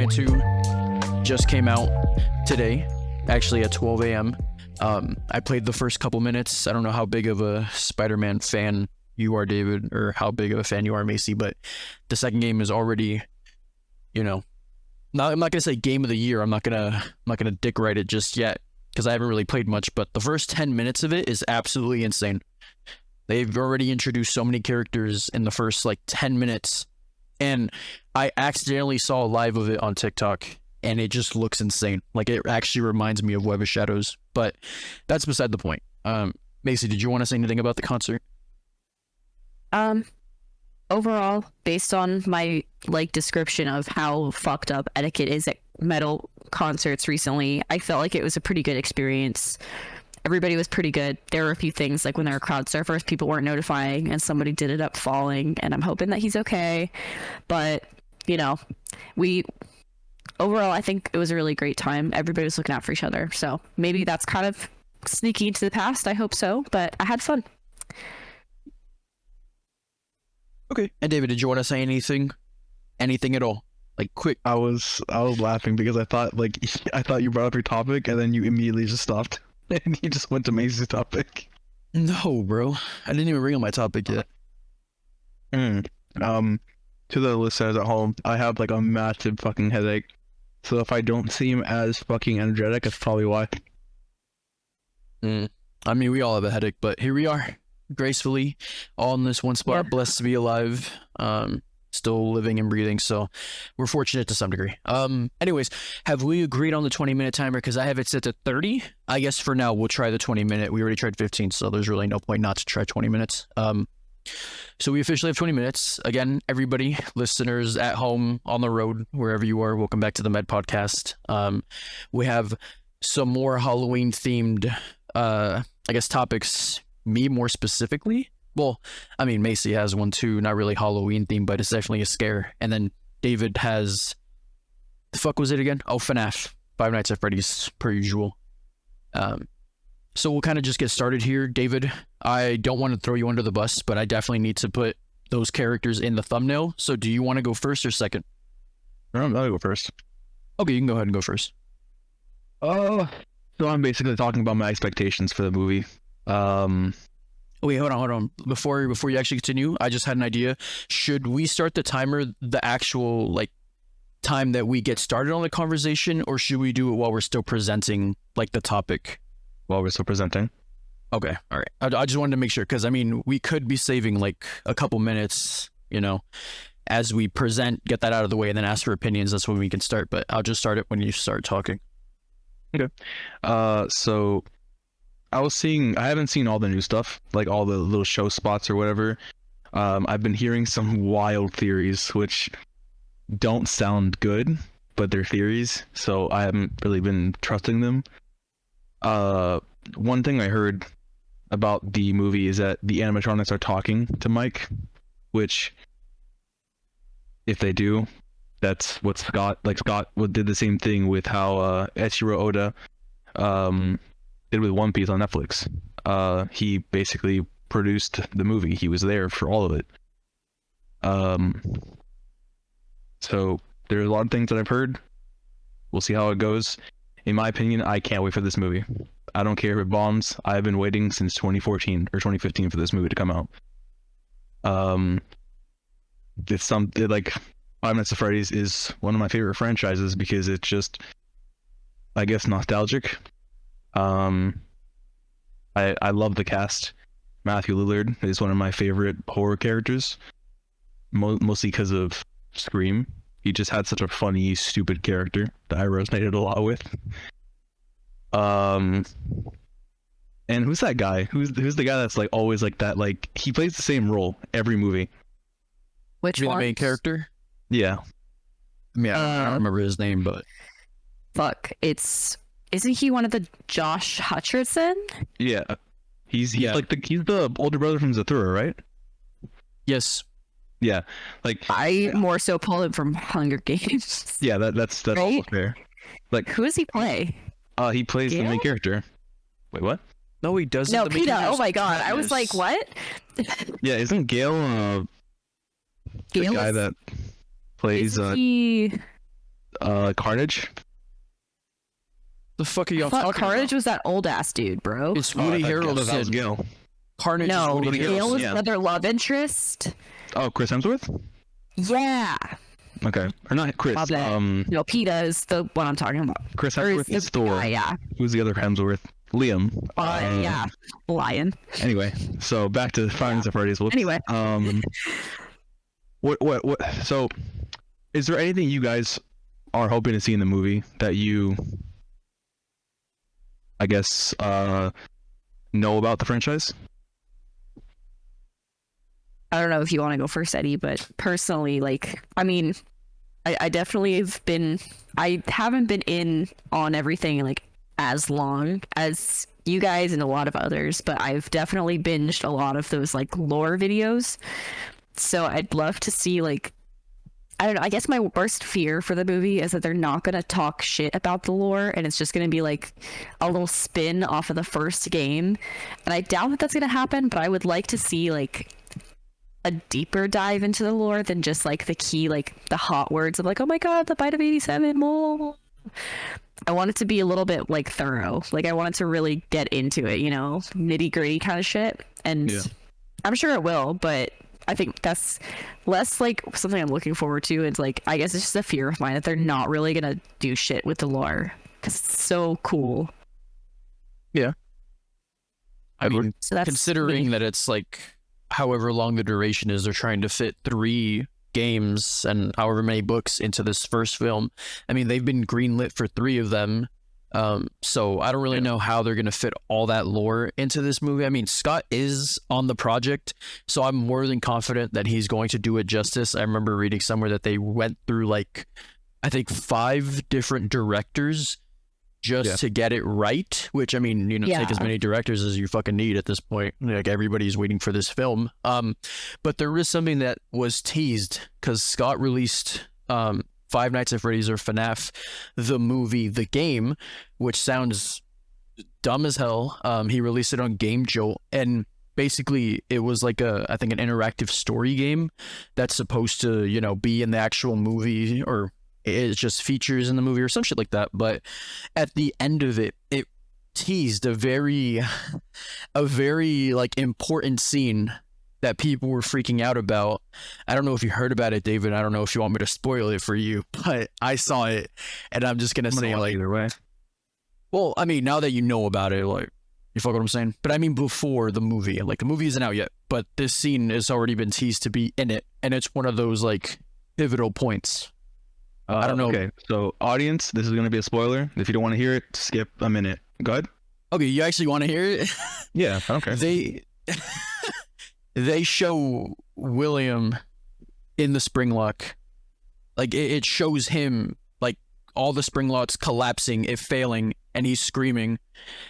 Spider-Man 2 just came out today, actually at 12 a.m. I played the first couple minutes. I don't know how big of a Spider-Man fan you are, David, or how big of a fan you are, Macy, but the second game is already, I'm not gonna say game of the year. I'm not gonna dick ride it just yet because I haven't really played much. But the first 10 minutes of it is absolutely insane. They've already introduced so many characters in the first 10 minutes, and I accidentally saw a live of it on TikTok, and it just looks insane. It actually reminds me of Web of Shadows, but that's beside the point. Macy, did you want to say anything about the concert? Overall, based on my description of how fucked up etiquette is at metal concerts recently, I felt like it was a pretty good experience. Everybody was pretty good. There were a few things when there were crowd surfers, people weren't notifying, and somebody did it up falling, and I'm hoping that he's okay. But overall, I think it was a really great time. Everybody was looking out for each other, so maybe that's kind of sneaky into the past. I hope so, but I had fun. Okay. And David, did you want to say anything at all? Quick. I was laughing because I thought you brought up your topic and then you immediately just stopped and you just went to Macy's topic. No, bro. I didn't even bring up my topic yet. To the listeners at home, I have a massive fucking headache. So if I don't seem as fucking energetic, that's probably why. I mean, we all have a headache, but here we are, gracefully, all in this one spot, blessed to be alive, still living and breathing, so we're fortunate to some degree. Anyways, have we agreed on the 20-minute timer? Because I have it set to 30. I guess for now, we'll try the 20-minute. We already tried 15, so there's really no point not to try 20 minutes. So we officially have 20 minutes. Again, everybody, listeners at home, on the road, wherever you are, welcome back to the Med Podcast. We have some more Halloween-themed, topics. Me more specifically. Well, I mean, Macy has one too, not really Halloween-themed, but it's definitely a scare. And then David has... The fuck was it again? Oh, FNAF. Five Nights at Freddy's, per usual. So we'll kind of just get started here. David, I don't want to throw you under the bus, but I definitely need to put those characters in the thumbnail. So do you want to go first or second? I'll go first. Okay, you can go ahead and go first. So I'm basically talking about my expectations for the movie. Wait, hold on. Before you actually continue, I just had an idea. Should we start the timer the actual time that we get started on the conversation, or should we do it while we're still presenting the topic? While we're still presenting. Okay, all right. I just wanted to make sure, because I mean, we could be saving a couple minutes, as we present, get that out of the way, and then ask for opinions. That's when we can start. But I'll just start it when you start talking. Okay. So I haven't seen all the new stuff, all the little show spots or whatever. I've been hearing some wild theories, which don't sound good, but they're theories, so I haven't really been trusting them. One thing I heard about the movie is that the animatronics are talking to Mike, which, if they do, that's what Scott did the same thing with how Eiichiro Oda did with One Piece on Netflix. He basically produced the movie. He was there for all of it. So there's a lot of things that I've heard. We'll see how it goes. In my opinion, I can't wait for this movie. I don't care if it bombs. I've been waiting since 2014 or 2015 for this movie to come out. It's Five Nights at Freddy's is one of my favorite franchises because it's just, I guess, nostalgic. I love the cast. Matthew Lillard is one of my favorite horror characters, mostly because of Scream. He just had such a funny, stupid character that I resonated a lot with. And who's that guy? Who's the guy that's always that? He plays the same role every movie. Which one? The main character? Yeah. I mean, I don't remember his name, but... Fuck, isn't he one of the Josh Hutcherson? Yeah. He's the older brother from Zathura, right? Yes. Yeah. I more so pull him from Hunger Games. Yeah, that's right? Fair. Who does he play? He plays the main character. Wait, what? No, he doesn't. No, PETA. Oh my god. I was like, what? Yeah, isn't Gale the guy that plays Carnage. The fuck are y'all Fuck, talking Carnage about? was that old ass dude, bro. It's Woody That was Harrelson. Gil. Carnage No, is Woody Gale Harrelson. was yeah. another love interest. Oh, Chris Hemsworth. Yeah. Okay, or not Chris. My bad. No, PETA is the one I'm talking about. Chris Or Hemsworth is Thor. Yeah. Who's the other Hemsworth? Liam. Yeah. Lion. Anyway, so back to Five Nights at Freddy's. Whoops. Anyway. What? So, is there anything you guys are hoping to see in the movie that you, I guess, know about the franchise? I don't know if you want to go first, Eddie, but personally, like, I mean, I definitely have been, I haven't been in on everything, like, as long as you guys and a lot of others, but I've definitely binged a lot of those, like, lore videos. So I'd love to see, like, I don't know, I guess my worst fear for the movie is that they're not going to talk shit about the lore and it's just going to be like a little spin off of the first game. And I doubt that that's going to happen, but I would like to see, like, a deeper dive into the lore than just like the key, like the hot words of like, oh my god, the bite of 87 more. I want it to be a little bit like thorough. Like I want it to really get into it, you know, nitty gritty kind of shit. And Yeah. I'm sure it will, but I think that's less like something I'm looking forward to. It's like, I guess it's just a fear of mine that they're not really gonna do shit with the lore because it's so cool. Yeah. I mean, So that's considering me. that it's like however long the duration is, they're trying to fit 3 games and however many books into this first film. I mean, they've been greenlit for 3 of them. So I don't really know how they're going to fit all that lore into this movie. I mean, Scott is on the project, so I'm more than confident that he's going to do it justice. I remember reading somewhere that they went through like, I think 5 different directors just to get it right, which I mean, you know, take as many directors as you fucking need at this point. Like everybody's waiting for this film. But there is something that was teased because Scott released Five Nights at Freddy's or FNAF, the movie, the game, which sounds dumb as hell. He released it on Game Jolt, and basically it was like I think an interactive story game that's supposed to, you know, be in the actual movie, or it's just features in the movie or some shit like that. But at the end of it, it teased a very like important scene that people were freaking out about. I don't know if you heard about it, David. I don't know if you want me to spoil it for you, but I saw it, and I'm just gonna say, like, either way. well, I mean, now that you know about it, like, you fuck what I'm saying? But I mean, before the movie, like, the movie isn't out yet, but this scene has already been teased to be in it, and it's one of those, like, pivotal points. I don't know. Okay, so audience, this is going to be a spoiler. If you don't want to hear it, skip a minute. Go ahead. Okay, you actually want to hear it? Yeah, I don't care. They show William in the spring lock. Like, it shows him, like, all the spring locks collapsing, it failing, and he's screaming.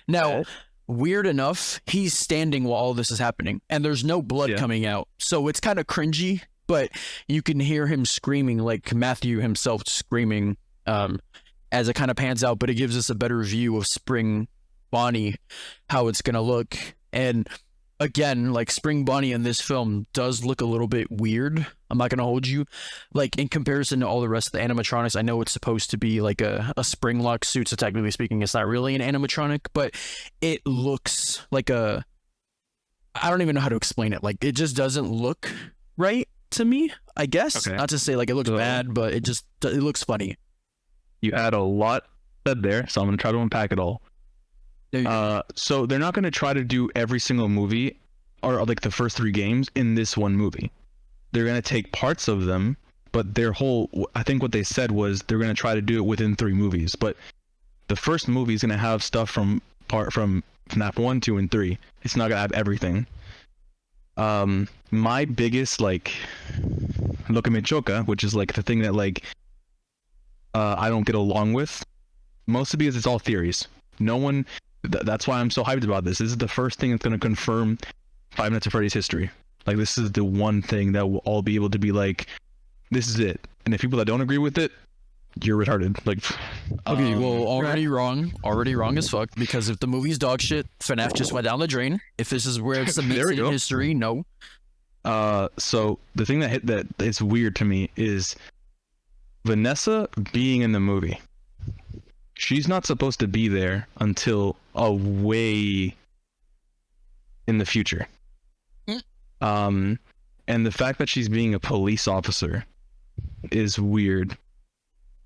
Now, weird enough, he's standing while all this is happening, and there's no blood coming out. So it's kind of cringy, but you can hear him screaming, like Matthew himself screaming, as it kind of pans out, but it gives us a better view of Spring Bonnie, how it's going to look. And again, like, Spring Bonnie in this film does look a little bit weird. I'm not going to hold you. Like, in comparison to all the rest of the animatronics, I know it's supposed to be like a spring lock suit, so technically speaking, it's not really an animatronic, but it looks like I don't even know how to explain it. Like, it just doesn't look right to me, I guess. Okay. Not to say like it looks bad, but it looks funny. You add a lot said there, so I'm going to try to unpack it all. So they're not going to try to do every single movie or like the first 3 games in this one movie. They're going to take parts of them, but I think what they said was they're going to try to do it within 3 movies. But the first movie is going to have stuff from FNAF 1, 2, and 3. It's not going to have everything. My biggest, like, lo que me choca, which is like the thing that, like, I don't get along with, mostly because it's all theories. No one, that's why I'm so hyped about this. This is the first thing that's going to confirm Five Nights at Freddy's history. Like, this is the one thing that we'll all be able to be like, this is it. And if people that don't agree with it, you're retarded. Like, okay, well, already wrong as fuck, because if the movie's dog shit, FNAF just went down the drain. If this is where it's the in history, no. So the thing that is weird to me is Vanessa being in the movie, she's not supposed to be there until a way in the future. And the fact that she's being a police officer is weird.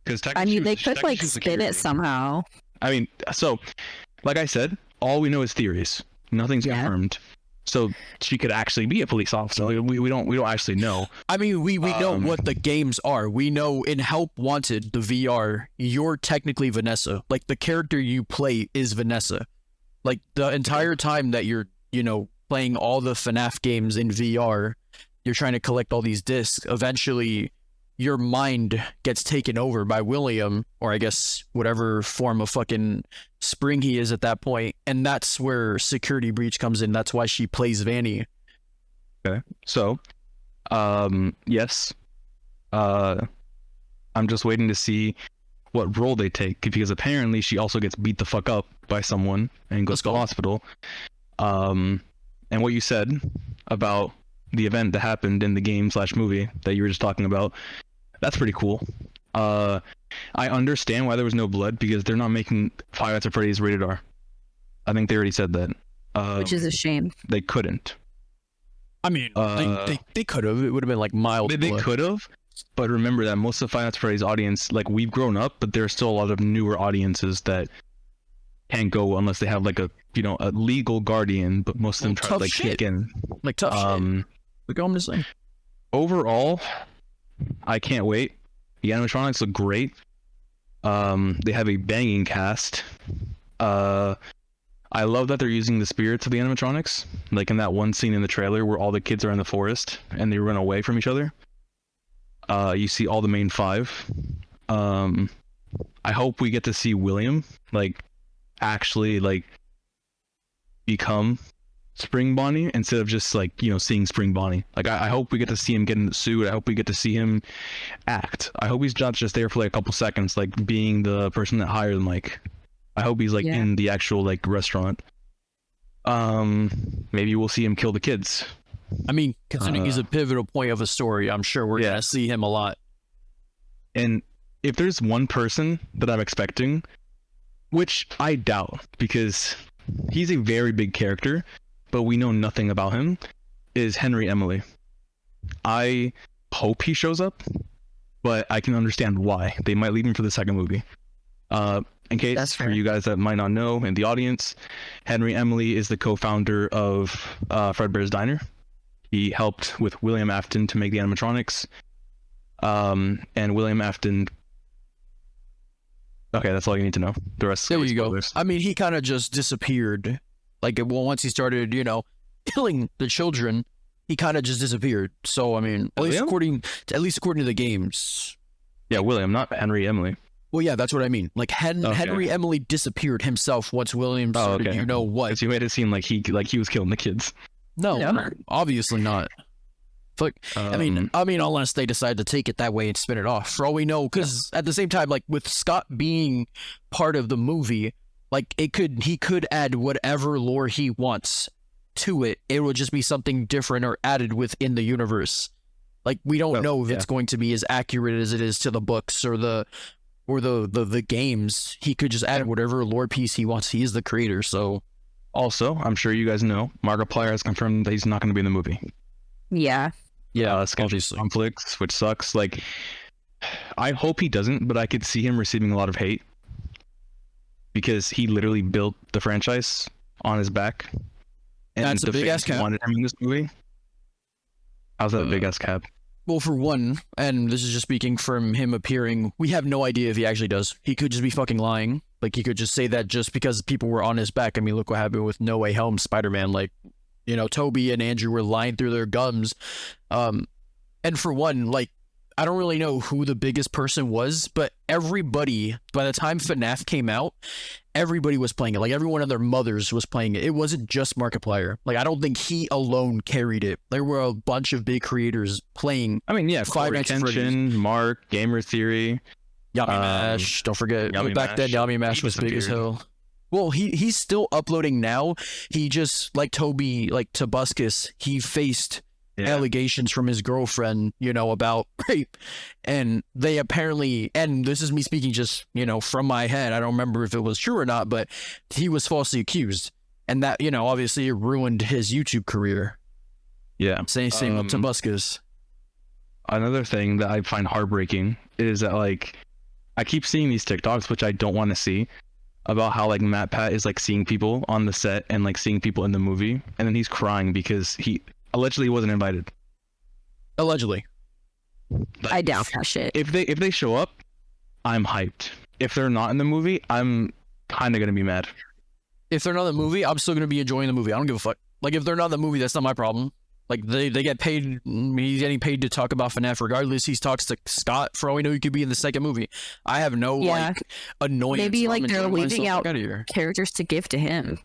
Because I mean, they could like spin it somehow. I mean, so like I said, all we know is theories. Nothing's confirmed. So she could actually be a police officer. Like, we don't actually know. I mean, we know what the games are. We know in Help Wanted, the VR, you're technically Vanessa. Like the character you play is Vanessa. Like the entire time that you're, playing all the FNAF games in VR, you're trying to collect all these discs. Eventually, your mind gets taken over by William, or I guess whatever form of fucking spring he is at that point, and that's where security breach comes in. That's why she plays Vanny. Okay, so, yes, I'm just waiting to see what role they take, because apparently she also gets beat the fuck up by someone and goes to the hospital. And what you said about the event that happened in the game/movie that you were just talking about, that's pretty cool. I understand why there was no blood, because they're not making Five Nights at Freddy's rated R. I think they already said that. Which is a shame. They couldn't. I mean, they could have. It would have been like mild. They could have, but remember that most of Five Nights at Freddy's audience, like, we've grown up, but there's still a lot of newer audiences that can't go unless they have like a legal guardian. But most of them try to like sneak in. Like tough shit. Like I'm just saying. Overall, I can't wait. The animatronics look great. They have a banging cast. I love that they're using the spirits of the animatronics, like in that one scene in the trailer where all the kids are in the forest and they run away from each other. You see all the main five. I hope we get to see William like actually like become Spring Bonnie instead of just like seeing Spring Bonnie. Like I hope we get to see him get in the suit. I hope we get to see him act. I hope he's not just there for like a couple seconds, like being the person that hired Mike. I hope he's like in the actual like restaurant. Maybe we'll see him kill the kids. I mean, considering he's a pivotal point of a story, I'm sure we're gonna see him a lot. And if there's one person that I'm expecting, which I doubt because he's a very big character, but we know nothing about him, is Henry Emily. I hope he shows up, but I can understand why. They might leave him for the second movie. In case, for you guys that might not know in the audience, Henry Emily is the co-founder of Fredbear's Diner. He helped with William Afton to make the animatronics. And William Afton... Okay, that's all you need to know. The rest there you go. I mean, he kind of just disappeared. Like, well, once he started, killing the children, he kind of just disappeared. So, I mean, at least according to the games. Yeah, William, not Henry Emily. Well, yeah, that's what I mean. Like, Henry Emily disappeared himself once William started, you know what? Because you made it seem like he was killing the kids. No, obviously not. Like, I mean, unless they decide to take it that way and spin it off, for all we know. Because at the same time, like with Scott being part of the movie, like he could add whatever lore he wants to it. It will just be something different or added within the universe. Like we don't know if it's going to be as accurate as it is to the books or the games. He could just add whatever lore piece he wants. He is the creator, so. Also, I'm sure you guys know, Markiplier has confirmed that he's not going to be in the movie. Yeah. Yeah, obviously. Conflicts, which sucks. Like, I hope he doesn't, but I could see him receiving a lot of hate because he literally built the franchise on his back. And that's a big ass cap. Wanted him in this movie. How's that a big ass cap? Well, for one, and this is just speaking from him appearing, we have no idea if he actually does. He could just be fucking lying. Like, he could just say that just because people were on his back. I mean, look what happened with No Way Home Spider-Man. Like, Toby and Andrew were lying through their gums. And for one, like, I don't really know who the biggest person was, but everybody, by the time FNAF came out, everybody was playing it. Like, everyone and their mothers was playing it. It wasn't just Markiplier. Like, I don't think he alone carried it. There were a bunch of big creators playing. I mean, yeah, Five Nights at Freddy's, Mark, Gamer Theory, Yummy Mash. Don't forget, back then Yummy Mash was big as hell. Well, he's still uploading now. He just, like Toby, like Tobuscus, he faced allegations from his girlfriend, you know, about rape. And they apparently, and this is me speaking just, you know, from my head, I don't remember if it was true or not, but he was falsely accused. And that, you know, obviously it ruined his YouTube career. Yeah. Same with Tobuscus. Another thing that I find heartbreaking is that, like, I keep seeing these TikToks, which I don't want to see, about how, like, MatPat is, like, seeing people on the set and, like, seeing people in the movie, and then he's crying because he allegedly wasn't invited. Allegedly. Like, I doubt that shit. If they show up, I'm hyped. If they're not in the movie, I'm kind of gonna be mad. If they're not in the movie, I'm still gonna be enjoying the movie. I don't give a fuck. Like, if they're not in the movie, that's not my problem. Like, they get paid. He's getting paid to talk about FNAF regardless. He talks to Scott. For all we know, he could be in the second movie. I have no like annoyance. Maybe like they're leaving out of here. characters to give to him.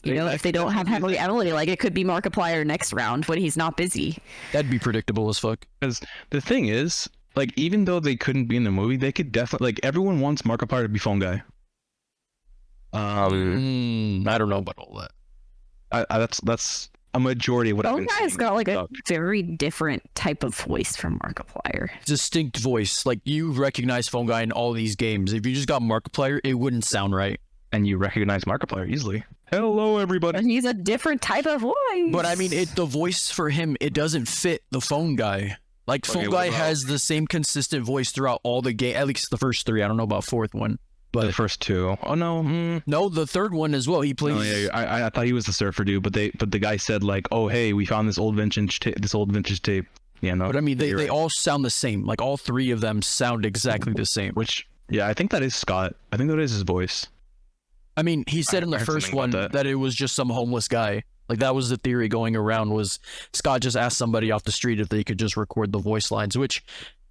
You know, if they don't have Emily, like it could be Markiplier next round when he's not busy. That'd be predictable as fuck. Because the thing is, like, even though they couldn't be in the movie, they could definitely, like, everyone wants Markiplier to be phone guy. I don't know about all that. That's a majority of what I've been Phone guy's seeing. got like a very different type of voice from Markiplier. Distinct voice. Like, you recognize phone guy in all these games. If you just got Markiplier, it wouldn't sound right. And you recognize Markiplier easily. Hello, everybody. And he's a different type of voice. But I mean, the voice for him, it doesn't fit the phone guy. Like, phone guy has the same consistent voice throughout all the game, at least the first three. I don't know about fourth one. But the first two. Oh no. No, the third one as well. He plays. Oh, yeah, I thought he was the surfer dude, but the guy said, like, oh hey, we found this old vintage tape. Yeah, no. But I mean, they all sound the same. Like, all three of them sound exactly the same. Which, yeah, I think that is Scott. I think that is his voice. I mean, he said in the first one that it was just some homeless guy. Like, that was the theory going around, was Scott just asked somebody off the street if they could just record the voice lines, which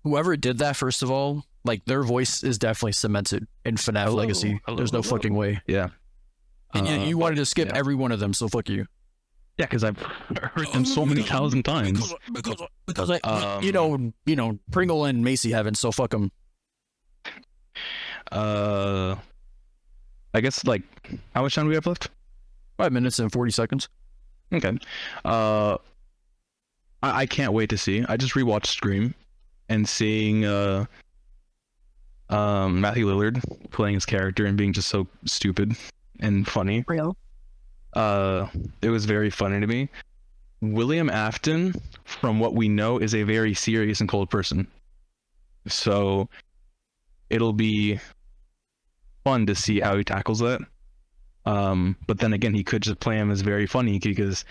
whoever did that, first of all, like, their voice is definitely cemented in FNAF Legacy. There's no fucking way. Yeah. And you wanted to skip every one of them, so fuck you. Yeah, because I've heard them so many thousand times. Because I, you know, Pringle and Macy haven't, so fuck them. I guess, like, how much time do we have left? 5 minutes and 40 seconds. Okay. I can't wait to see. I just rewatched Scream, and seeing Matthew Lillard playing his character and being just so stupid and funny. Real. It was very funny to me. William Afton, from what we know, is a very serious and cold person. So it'll be fun to see how he tackles that. But then again, he could just play him as very funny, because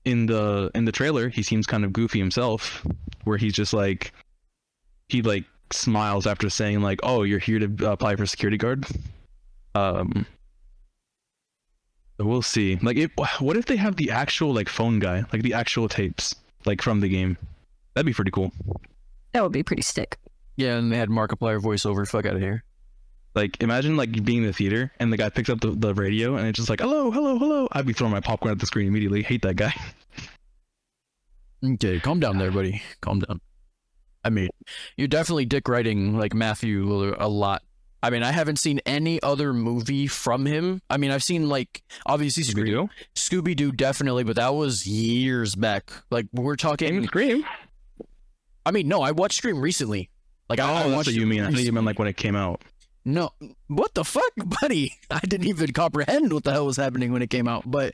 in the trailer he seems kind of goofy himself, where he's just like, he like smiles after saying like, oh, you're here to apply for security guard. We'll see. Like, what if they have the actual like phone guy, like the actual tapes, like from the game? That'd be pretty cool. That would be pretty sick. Yeah, and they had Markiplier voiceover. Fuck out of here. Like, imagine like being in the theater and the guy picks up the radio and it's just like, hello, hello, hello. I'd be throwing my popcorn at the screen immediately. Hate that guy. Okay, calm down there, buddy. Calm down. I mean, you're definitely dick writing like Matthew Lillard a lot. I mean, I haven't seen any other movie from him. I mean, I've seen like, obviously Scream. Scooby-Doo definitely, but that was years back. Like, we're talking Scream. I mean, no, I watched Scream recently. Like, I that's watched what you mean. I thought you meant like when it came out. No, what the fuck, buddy? I didn't even comprehend what the hell was happening when it came out. But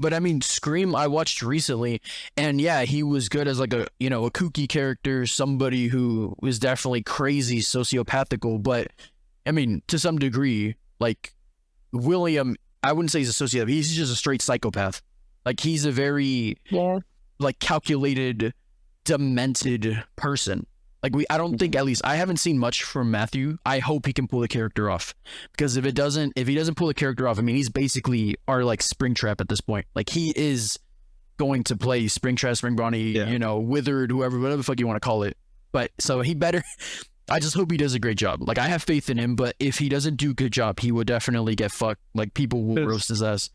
I mean, Scream I watched recently, and yeah, he was good as like a, you know, a kooky character, somebody who was definitely crazy, sociopathical. But I mean, to some degree, like William, I wouldn't say he's a sociopath. He's just a straight psychopath. Like, he's a very like calculated, demented person. Like, I don't think, at least I haven't seen much from Matthew. I hope he can pull the character off, because if he doesn't pull the character off, I mean, he's basically our like Springtrap at this point. Like, he is going to play Springtrap, Spring Bonnie, you know, Withered, whoever, whatever the fuck you want to call it. But so he better. I just hope he does a great job. Like, I have faith in him, but if he doesn't do a good job, he will definitely get fucked. Like, people will roast his ass.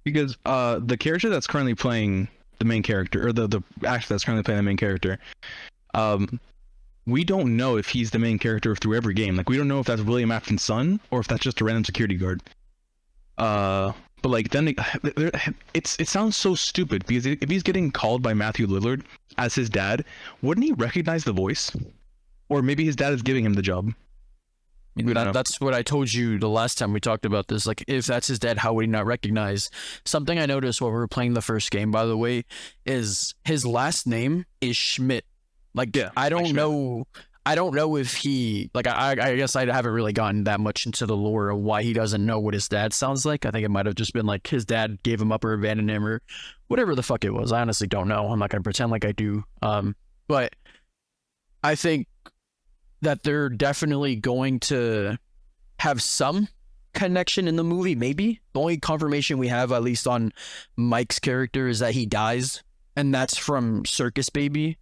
Because the character that's currently playing the main character, or the actor that's currently playing the main character, we don't know if he's the main character through every game. Like, we don't know if that's William Afton's son or if that's just a random security guard. But like then it sounds so stupid because if he's getting called by Matthew Lillard as his dad, wouldn't he recognize the voice? Or maybe his dad is giving him the job. That's what I told you the last time we talked about this. Like, if that's his dad, how would he not recognize? Something I noticed while we were playing the first game, by the way, is his last name is Schmidt. Like, yeah, I don't know if he, like, I guess I haven't really gotten that much into the lore of why he doesn't know what his dad sounds like. I think it might have just been like his dad gave him up or abandoned him or whatever the fuck it was. I honestly don't know. I'm not going to pretend like I do. But I think that they're definitely going to have some connection in the movie, maybe. The only confirmation we have, at least on Mike's character, is that he dies, and that's from Circus Baby.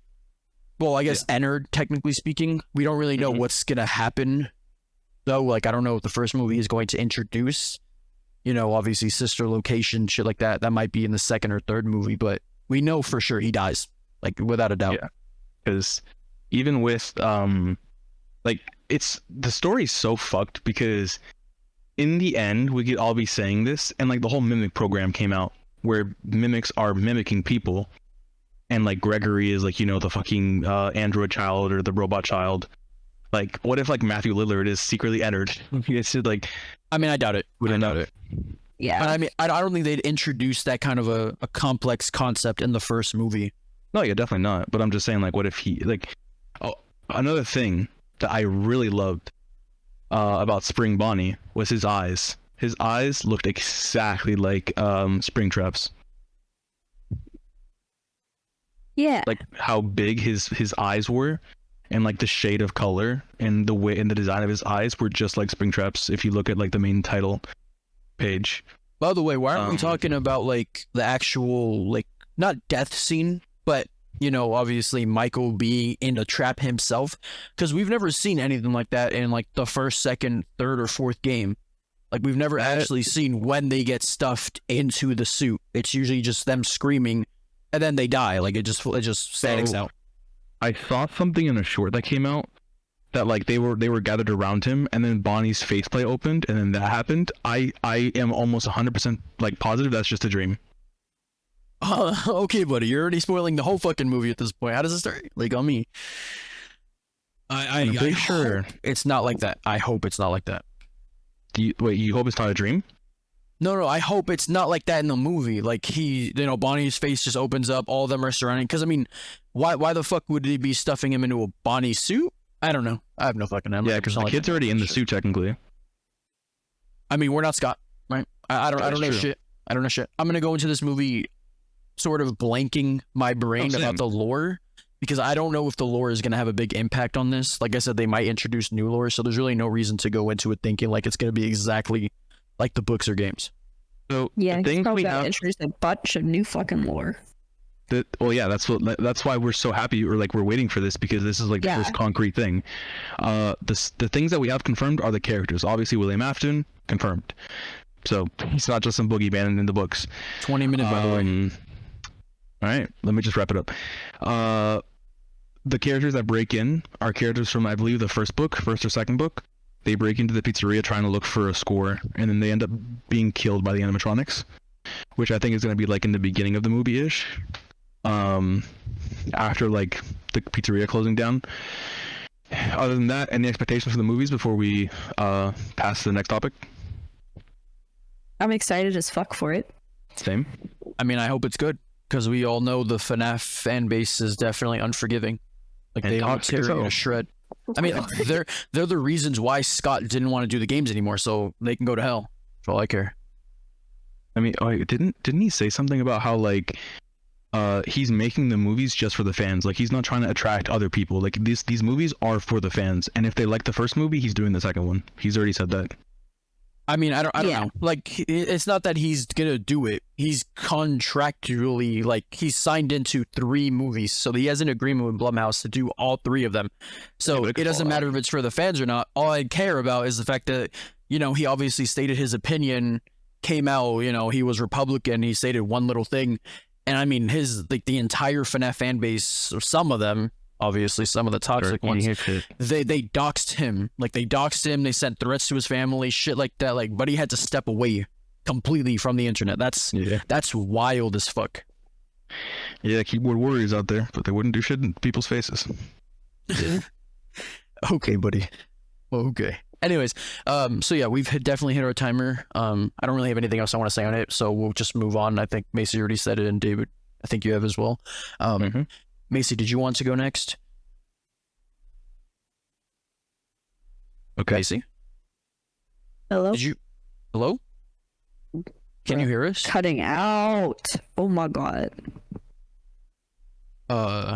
Well, I guess Ennard, technically speaking. We don't really know what's going to happen, though. Like, I don't know if the first movie is going to introduce, you know, obviously sister location, shit like that. That might be in the second or third movie, but we know for sure he dies, like, without a doubt. Yeah, because even with, like, it's, the story's so fucked because in the end, we could all be saying this, and like the whole mimic program came out where mimics are mimicking people, and like Gregory is like, you know, the fucking android child or the robot child. Like, what if like Matthew Lillard is secretly Ennard? It's just like, I mean, I doubt it. We don't know. Yeah. But I mean, I don't think they'd introduce that kind of a complex concept in the first movie. No, yeah, definitely not. But I'm just saying, like, what if he, like, oh, another thing that I really loved about Spring Bonnie was his eyes. His eyes looked exactly like Springtrap's. Yeah. Like how big his eyes were, and like the shade of color and the way and the design of his eyes were just like Springtrap's. If you look at like the main title page. By the way, why aren't we talking about like the actual, like, not death scene, but, you know, obviously Michael being in a trap himself? Because we've never seen anything like that in like the first, second, third, or fourth game. Like, we've never actually seen when they get stuffed into the suit. It's usually just them screaming and then they die. Like, it just statics out. I saw something in a short that came out that like they were gathered around him, and then Bonnie's faceplate opened, and then that happened. I am almost 100% like positive that's just a dream. Okay, buddy, you're already spoiling the whole fucking movie at this point. How does it start? Like, on me. I'm pretty sure it's not like that. I hope it's not like that. You hope it's not a dream? No, I hope it's not like that in the movie. Like, Bonnie's face just opens up, all of them are surrounding. Because, I mean, why the fuck would he be stuffing him into a Bonnie suit? I don't know. I have no fucking idea. Yeah, because the kid's already in the suit, technically. I mean, we're not Scott, right? I don't know shit. I don't know shit. I'm going to go into this movie sort of blanking my brain about the lore, because I don't know if the lore is going to have a big impact on this. Like I said, they might introduce new lore, so there's really no reason to go into it thinking like it's going to be exactly like the books or games. So yeah, he's probably going to introduce a bunch of new fucking lore. Well, yeah, that's why we're so happy, or like we're waiting for this, because this is like the first concrete thing. The things that we have confirmed are the characters. Obviously, William Afton confirmed, so he's not just some boogeyman in the books. 20-minute, by the way. All right, let me just wrap it up. The characters that break in are characters from, I believe, the first or second book. They break into the pizzeria trying to look for a score, and then they end up being killed by the animatronics, which I think is going to be like in the beginning of the movie-ish. After like the pizzeria closing down. Other than that, any expectations for the movies before we pass to the next topic? I'm excited as fuck for it. Same. I mean, I hope it's good, because we all know the FNAF fan base is definitely unforgiving. Like, they will tear you to shred. I mean, they're the reasons why Scott didn't want to do the games anymore, so they can go to hell. That's all I care. I mean, didn't he say something about how like he's making the movies just for the fans? Like, he's not trying to attract other people. Like, these movies are for the fans, and if they like the first movie, he's doing the second one. He's already said that. I mean, I don't know. Like, it's not that he's gonna do it. He's contractually, like, he's signed into 3 movies, so he has an agreement with Blumhouse to do all 3 of them. So it doesn't matter if it's for the fans or not. All I care about is the fact that, you know, he obviously stated his opinion, came out, you know, he was Republican, he stated one little thing, and I mean, the entire FNAF fan base, or some of them, obviously some of the toxic ones, they doxed him. Like, they doxed him, they sent threats to his family, shit like that. Like, buddy had to step away completely from the internet. That's wild as fuck. Yeah, keyboard warriors out there, but they wouldn't do shit in people's faces. Okay, buddy. Okay. Anyways, so yeah, we've definitely hit our timer. I don't really have anything else I want to say on it, so we'll just move on. I think Macy already said it, and David, I think you have as well. Macy, did you want to go next? Okay. Macy? Hello? Hello? Can you hear us? Cutting out. Oh my god.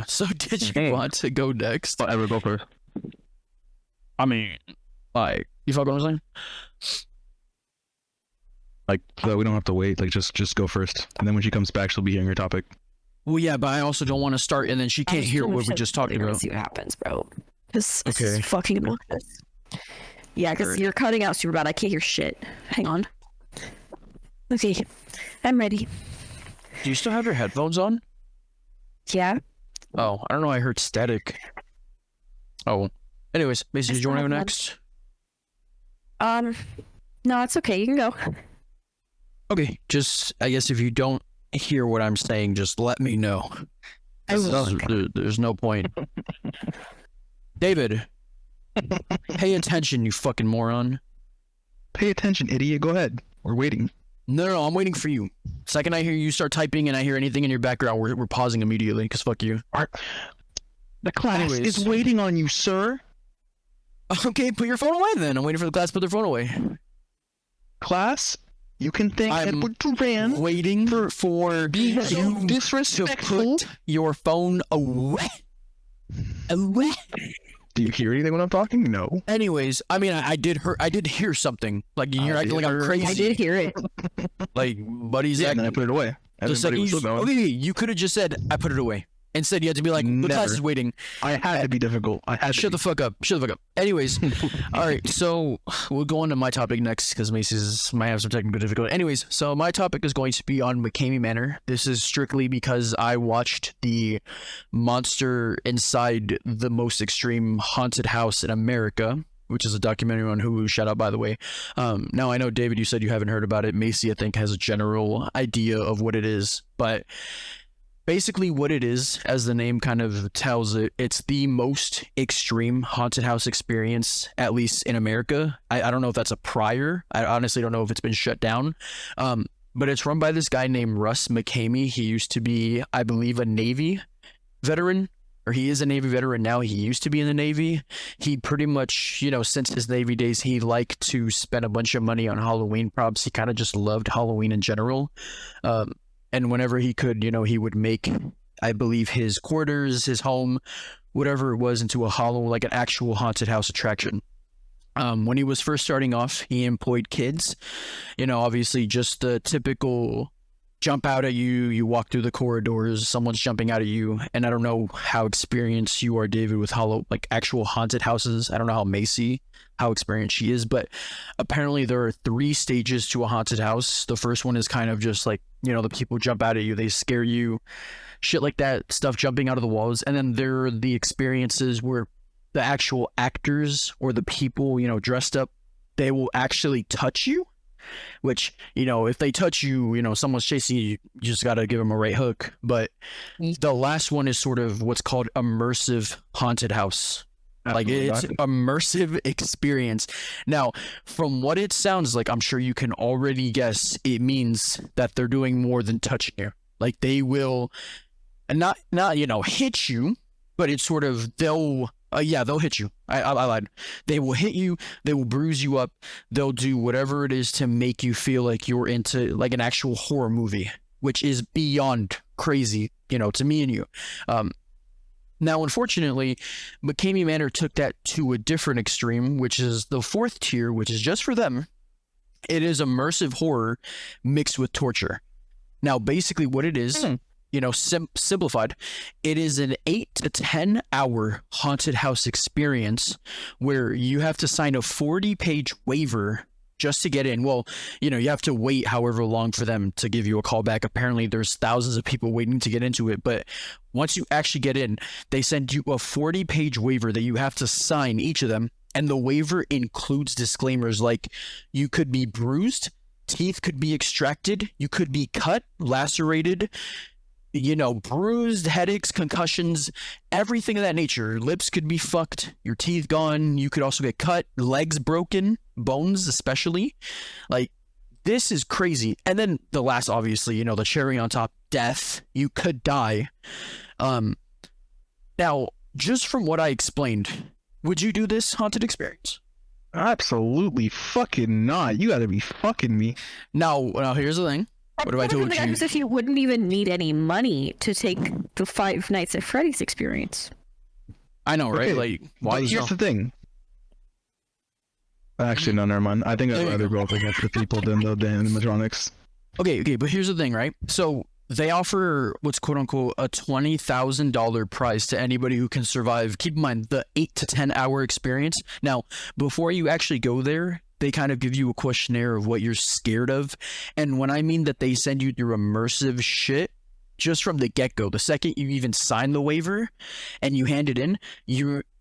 So did you want to go next? I will go first. I mean, like, you fuck what I'm saying? Like, so we don't have to wait. Like, just go first, and then when she comes back, she'll be hearing her topic. Well, yeah, but I also don't want to start, and then she can't hear what we just talked about. See what happens, bro. This Okay. is fucking obnoxious. Yeah, because you're cutting out super bad. I can't hear shit. Hang on. Okay, I'm ready. Do you still have your headphones on? Yeah. Oh, I don't know. I heard static. Oh. Anyways, Macy, did you want to go next? No, it's okay. You can go. Okay, just, I guess if you don't hear what I'm saying, just let me know. I will. There's no point. David, pay attention, you fucking moron. Pay attention, idiot. Go ahead. We're waiting. No, I'm waiting for you. Second I hear you start typing and I hear anything in your background, we're pausing immediately, because fuck you. The class Anyways. is waiting on you, sir. Okay, put your phone away then. I'm waiting for the class to put their phone away. Class, you can thank I'm Edward Duran waiting for being so you to disrespectful. put your phone away. Away. Do you hear anything when I'm talking? No. Anyways, I mean, I did hear something. Like, you're acting like I'm crazy. I did hear it. Like, buddy's Yeah, and acting. then I put it away. The second you, okay, you could have just said, I put it away. Instead, you had to be like, the class Never. is waiting. I had to be difficult. I had to Shut the fuck up. Shut the fuck up. Anyways, all right, so we'll go on to my topic next because Macy's might have some technical difficulty. Anyways, so my topic is going to be on McKamey Manor. This is strictly because I watched the Monster Inside the Most Extreme Haunted House in America, which is a documentary on Hulu. Shout out, by the way. Now, I know, David, you said you haven't heard about it. Macy, I think, has a general idea of what it is, but basically what it is, as the name kind of tells it, it's the most extreme haunted house experience, at least in America. I don't know if that's a prior. I honestly don't know if it's been shut down. But it's run by this guy named Russ McKamey. He used to be, I believe, a Navy veteran, or he is a Navy veteran now. He used to be in the Navy. He pretty much, since his Navy days, he liked to spend a bunch of money on Halloween props. He kind of just loved Halloween in general. And whenever he could, he would make, I believe, his quarters, his home, whatever it was, into an actual haunted house attraction. When he was first starting off, he employed kids, obviously just the typical jump out at you, you walk through the corridors, someone's jumping out at you. And I don't know how experienced you are, David, with actual haunted houses. I don't know how experienced she is, but apparently there are 3 stages to a haunted house. The first one is kind of just like, the people jump out at you, they scare you, shit like that, stuff jumping out of the walls. And then there are the experiences where the actual actors or the people, dressed up, they will actually touch you, which, if they touch you, someone's chasing you, you just got to give them a right hook. But the last one is sort of what's called immersive haunted house. Like, it's immersive experience. Now, from what it sounds like, I'm sure you can already guess, it means that they're doing more than touching you. Like, they will not hit you, but it's sort of, they'll hit you. I lied. They will hit you. They will bruise you up. They'll do whatever it is to make you feel like you're into like an actual horror movie, which is beyond crazy, to me and you. Now, unfortunately, McKamey Manor took that to a different extreme, which is the 4th tier, which is just for them. It is immersive horror mixed with torture. Now, basically what it is, simplified, it is an 8 to 10 hour haunted house experience where you have to sign a 40-page waiver just to get in. Well, you have to wait however long for them to give you a call back. Apparently there's thousands of people waiting to get into it, but once you actually get in, they send you a 40-page waiver that you have to sign, each of them, and the waiver includes disclaimers like you could be bruised, teeth could be extracted, you could be cut, lacerated, bruised, headaches, concussions, everything of that nature. Your lips could be fucked, your teeth gone, you could also get cut, legs broken, bones especially. Like, this is crazy. And then the last, obviously, the cherry on top, death. You could die. Now, just from what I explained, would you do this haunted experience? Absolutely fucking not. You gotta be fucking me. Now here's the thing. What have I told you? As if you wouldn't even need any money to take the Five Nights at Freddy's experience. I know, right? Okay, like, why? But here's the thing. Actually, no, never mind. I think I'd rather go up against the people than the animatronics. Okay, but here's the thing, right? So they offer what's quote unquote a $20,000 prize to anybody who can survive. Keep in mind the 8 to 10 hour experience. Now, before you actually go there, they kind of give you a questionnaire of what you're scared of. And when I mean that they send you through immersive shit, just from the get-go, the second you even sign the waiver and you hand it in,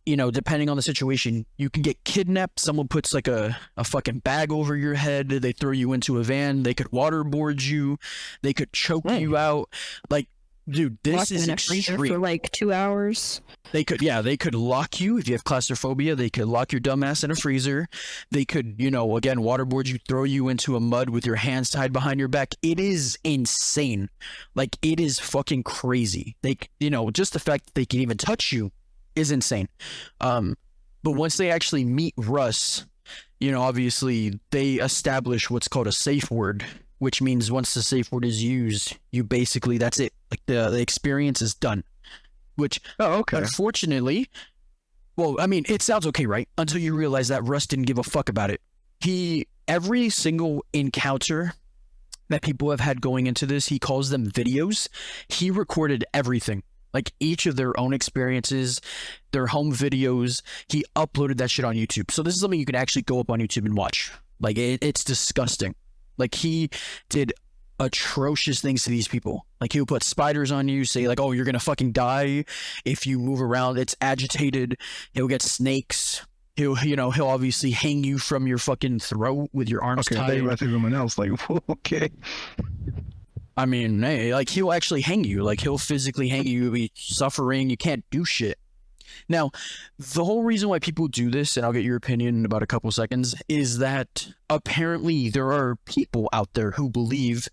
depending on the situation, you can get kidnapped. Someone puts like a fucking bag over your head. They throw you into a van. They could waterboard you. They could choke you out. Like, dude, this is extreme. For like 2 hours. They could lock you if you have claustrophobia. They could lock your dumb ass in a freezer. They could, again, waterboard you, throw you into a mud with your hands tied behind your back. It is insane. Like, it is fucking crazy. They, just the fact that they can even touch you is insane. But once they actually meet Russ, obviously they establish what's called a safe word, which means once the safe word is used, you basically, that's it. Like, the experience is done. Which, unfortunately, well, I mean, it sounds okay, right? Until you realize that Russ didn't give a fuck about it. Every single encounter that people have had going into this, he calls them videos. He recorded everything. Like, each of their own experiences, their home videos, he uploaded that shit on YouTube. So this is something you can actually go up on YouTube and watch. Like, it's disgusting. Like, he did atrocious things to these people. Like, he'll put spiders on you, say like, oh, you're gonna fucking die if you move around. It's agitated. He'll get snakes. He'll obviously hang you from your fucking throat with your arms tied. Okay, I think someone else. Like, okay. I mean, hey, like, he'll actually hang you. Like, he'll physically hang you. You'll be suffering. You can't do shit. Now, the whole reason why people do this, and I'll get your opinion in about a couple seconds, is that apparently there are people out there who believe,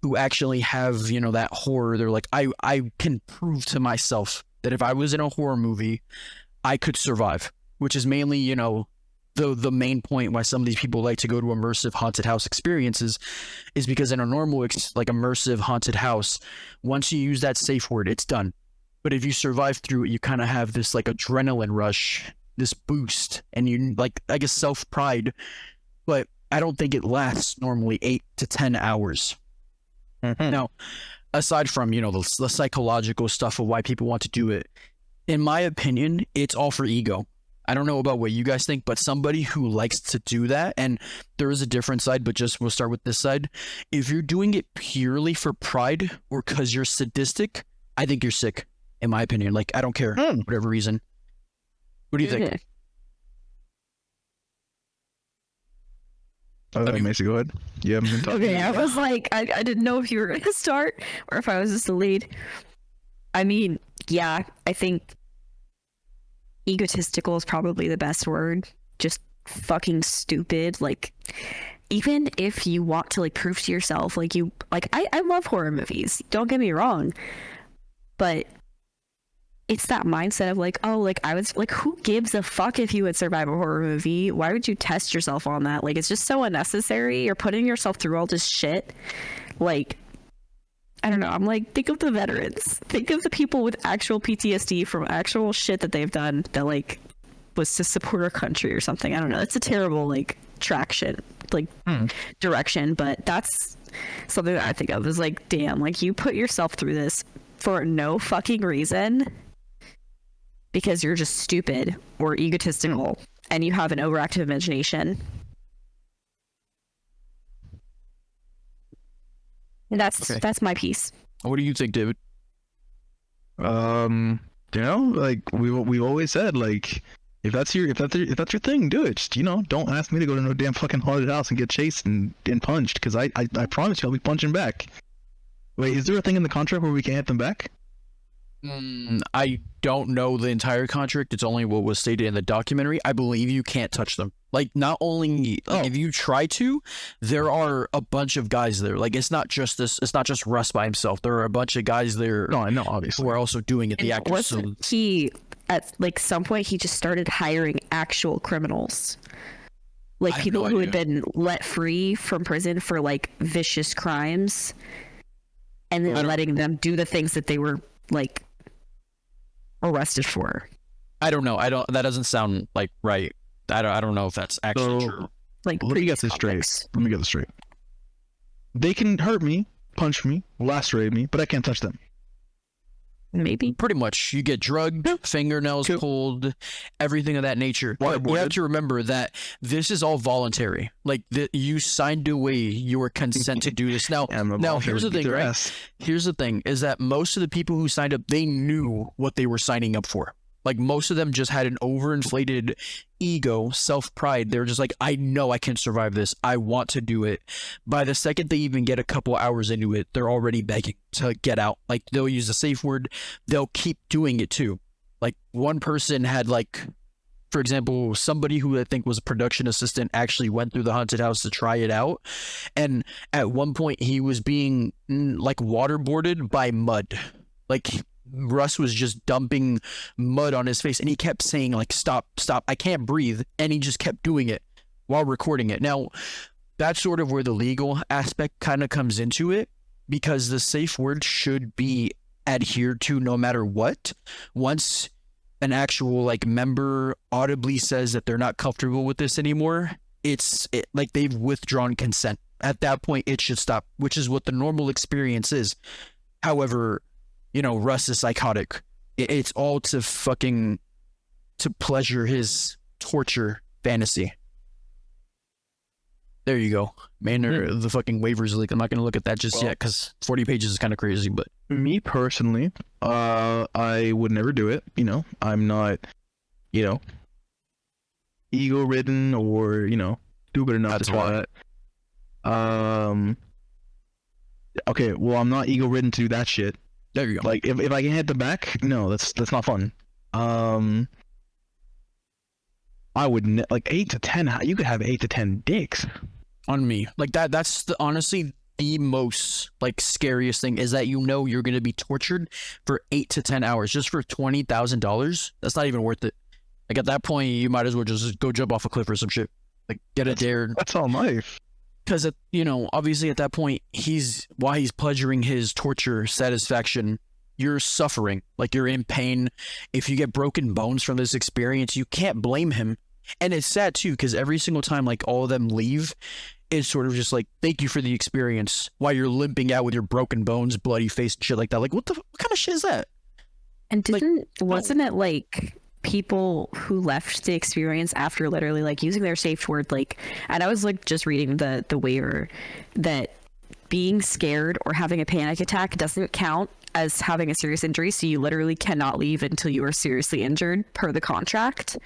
who actually have, that horror. They're like, I can prove to myself that if I was in a horror movie, I could survive, which is mainly, the main point why some of these people like to go to immersive haunted house experiences is because in a normal, like, immersive haunted house, once you use that safe word, it's done. But if you survive through it, you kind of have this, like, adrenaline rush, this boost, and you, like, I guess, self-pride. But I don't think it lasts normally 8 to 10 hours. Mm-hmm. Now, aside from, the psychological stuff of why people want to do it, in my opinion, it's all for ego. I don't know about what you guys think, but somebody who likes to do that, and there is a different side, but we'll start with this side. If you're doing it purely for pride or because you're sadistic, I think you're sick. In my opinion, like, I don't care, whatever reason. What do you think? Macy, go ahead. You haven't been talking. Okay, I was like, I didn't know if you were going to start or if I was just the lead. I mean, yeah, I think egotistical is probably the best word. Just fucking stupid. Like, even if you want to, like, prove to yourself, like, I love horror movies. Don't get me wrong. But it's that mindset of like, oh, like, I was like, who gives a fuck if you would survive a horror movie? Why would you test yourself on that? Like, it's just so unnecessary. You're putting yourself through all this shit. Like, I don't know. I'm like, think of the veterans. Think of the people with actual PTSD from actual shit that they've done that, like, was to support our country or something. I don't know. It's a terrible, like, direction, but that's something that I think of is like, damn, like, you put yourself through this for no fucking reason because you're just stupid or egotistical and you have an overactive imagination. And that's my piece. What do you think, David? Like we've always said, like, if that's your thing, do it. Just, don't ask me to go to no damn fucking haunted house and get chased and punched, because I promise you I'll be punching back. Wait, is there a thing in the contract where we can hit them back? I don't know the entire contract. It's only what was stated in the documentary. I believe you can't touch them. Like, not only if you try to, there are a bunch of guys there. Like, it's not just Russ by himself. There are a bunch of guys there. No, I know, obviously. Who are also doing it. The actors. Wasn't he at like some point he just started hiring actual criminals, like people who had been let free from prison for like vicious crimes, and then letting them do the things that they were like arrested for. I don't know. That doesn't sound like right. I don't know if that's actually true. Like, let me get this straight. They can hurt me, punch me, lacerate me, but I can't touch them. Maybe. Pretty much. You get drugged, fingernails pulled, everything of that nature. But you have to remember that this is all voluntary. Like, you signed away your consent to do this. Now, here's the thing, right? Here's the thing, is that most of the people who signed up, they knew what they were signing up for. Like, most of them just had an overinflated ego, self-pride. They're just like, I know I can survive this. I want to do it. By the second they even get a couple hours into it, they're already begging to get out. Like, they'll use a safe word. They'll keep doing it too. Like, one person had, like, for example, somebody who I think was a production assistant actually went through the haunted house to try it out. And at one point, he was being, like, waterboarded by mud. Like, Russ was just dumping mud on his face, and he kept saying, like, stop, I can't breathe, and he just kept doing it while recording it. Now, that's sort of where the legal aspect kind of comes into it, because the safe word should be adhered to no matter what. Once an actual, like, member audibly says that they're not comfortable with this anymore, like they've withdrawn consent. At that point, it should stop, which is what the normal experience is. However, Russ is psychotic. It's all to pleasure his torture fantasy. There you go. Manor, the fucking waivers leak. I'm not going to look at that just yet, because 40 pages is kind of crazy, but... Me personally, I would never do it. I'm not, ego-ridden or, stupid enough to try it. Okay, well, I'm not ego-ridden to do that shit. There you go. Like, if I can hit the back, no, that's not fun. I would like 8 to 10. You could have 8 to 10 dicks on me. Like that's honestly the most like scariest thing, is that you're going to be tortured for 8 to 10 hours just for $20,000. That's not even worth it. Like, at that point, you might as well just go jump off a cliff or some shit. Like, get a dare. That's all life. Because, obviously at that point, while he's pleasuring his torture satisfaction, you're suffering. Like, you're in pain. If you get broken bones from this experience, you can't blame him. And it's sad, too, because every single time, like, all of them leave, it's sort of just like, thank you for the experience, while you're limping out with your broken bones, bloody face, and shit like that. Like, what kind of shit is that? And wasn't it, like... people who left the experience after literally like using their safe word, like, and I was like just reading the waiver that being scared or having a panic attack doesn't count as having a serious injury, so you literally cannot leave until you are seriously injured per the contract.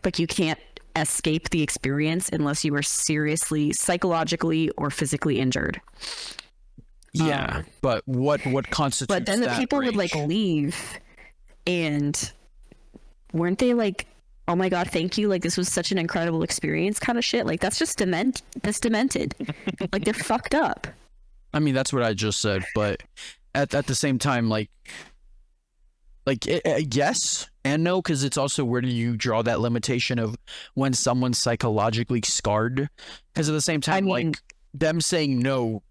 Like, you can't escape the experience unless you are seriously psychologically or physically injured. Yeah, but what constitutes but then the that people range? Would like leave, and weren't they like, oh my god, thank you, like, this was such an incredible experience kind of shit? Like, that's just demented. Like, they're fucked up. I mean, that's what I just said, but at the same time, like yes and no, because it's also, where do you draw that limitation of when someone's psychologically scarred? Because at the same time, like, them saying no,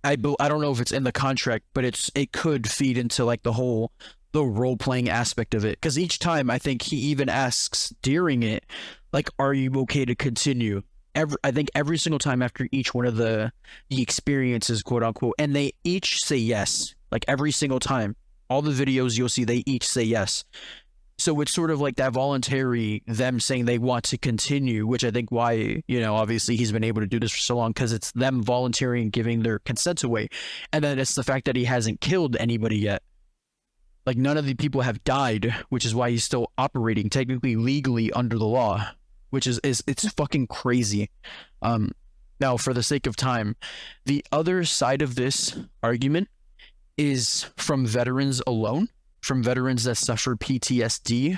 I don't know if it's in the contract, but it could feed into like the role-playing aspect of it, because each time I think he even asks during it, like, are you okay to continue? I think every single time after each one of the experiences, quote unquote, and they each say yes. Like, every single time, all the videos you'll see, they each say yes. So it's sort of like that voluntary, them saying they want to continue, which I think why, obviously he's been able to do this for so long, because it's them volunteering, giving their consent away. And then it's the fact that he hasn't killed anybody yet. Like none of the people have died, which is why he's still operating technically legally under the law, which is it's fucking crazy. Now for the sake of time, the other side of this argument is from veterans alone, from veterans that suffer PTSD.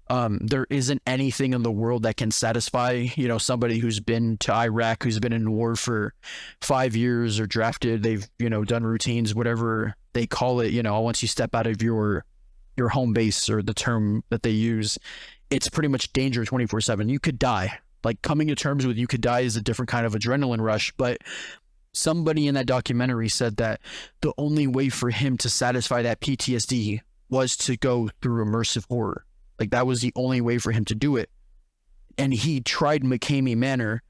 There isn't anything in the world that can satisfy, somebody who's been to Iraq, who's been in war for 5 years or drafted, they've, done routines, whatever they call it, once you step out of your home base, or the term that they use, it's pretty much danger 24/7. You could die. Like coming to terms with you could die is a different kind of adrenaline rush, but somebody in that documentary said that the only way for him to satisfy that PTSD was to go through immersive horror. Like that was the only way for him to do it. And he tried McKamey Manor.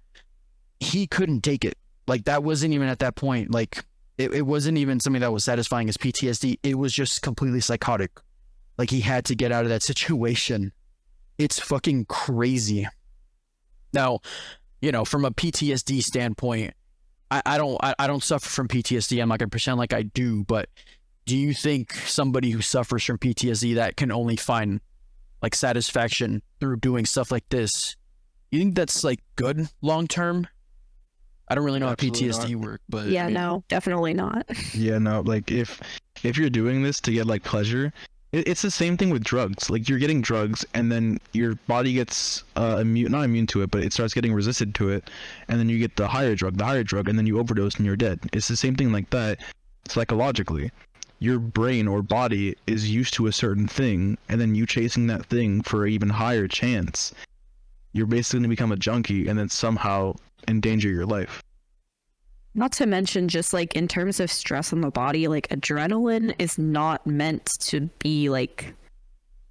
He couldn't take it. Like that wasn't even at that point. Like it wasn't even something that was satisfying his PTSD. It was just completely psychotic. Like he had to get out of that situation. It's fucking crazy. Now, from a PTSD standpoint, I don't suffer from PTSD. I'm not gonna pretend like I do, but do you think somebody who suffers from PTSD that can only find like satisfaction through doing stuff like this, you think that's like good long term? I don't really know Absolutely how PTSD not. work, but Yeah, no, definitely not. Yeah, no, like if you're doing this to get like pleasure, it's the same thing with drugs. Like you're getting drugs and then your body gets not immune to it, but it starts getting resistant to it, and then you get the higher drug, and then you overdose and you're dead. It's the same thing like that psychologically. Your brain or body is used to a certain thing, and then you chasing that thing for an even higher chance, you're basically going to become a junkie and then somehow endanger your life. Not to mention, just like in terms of stress on the body, like adrenaline is not meant to be like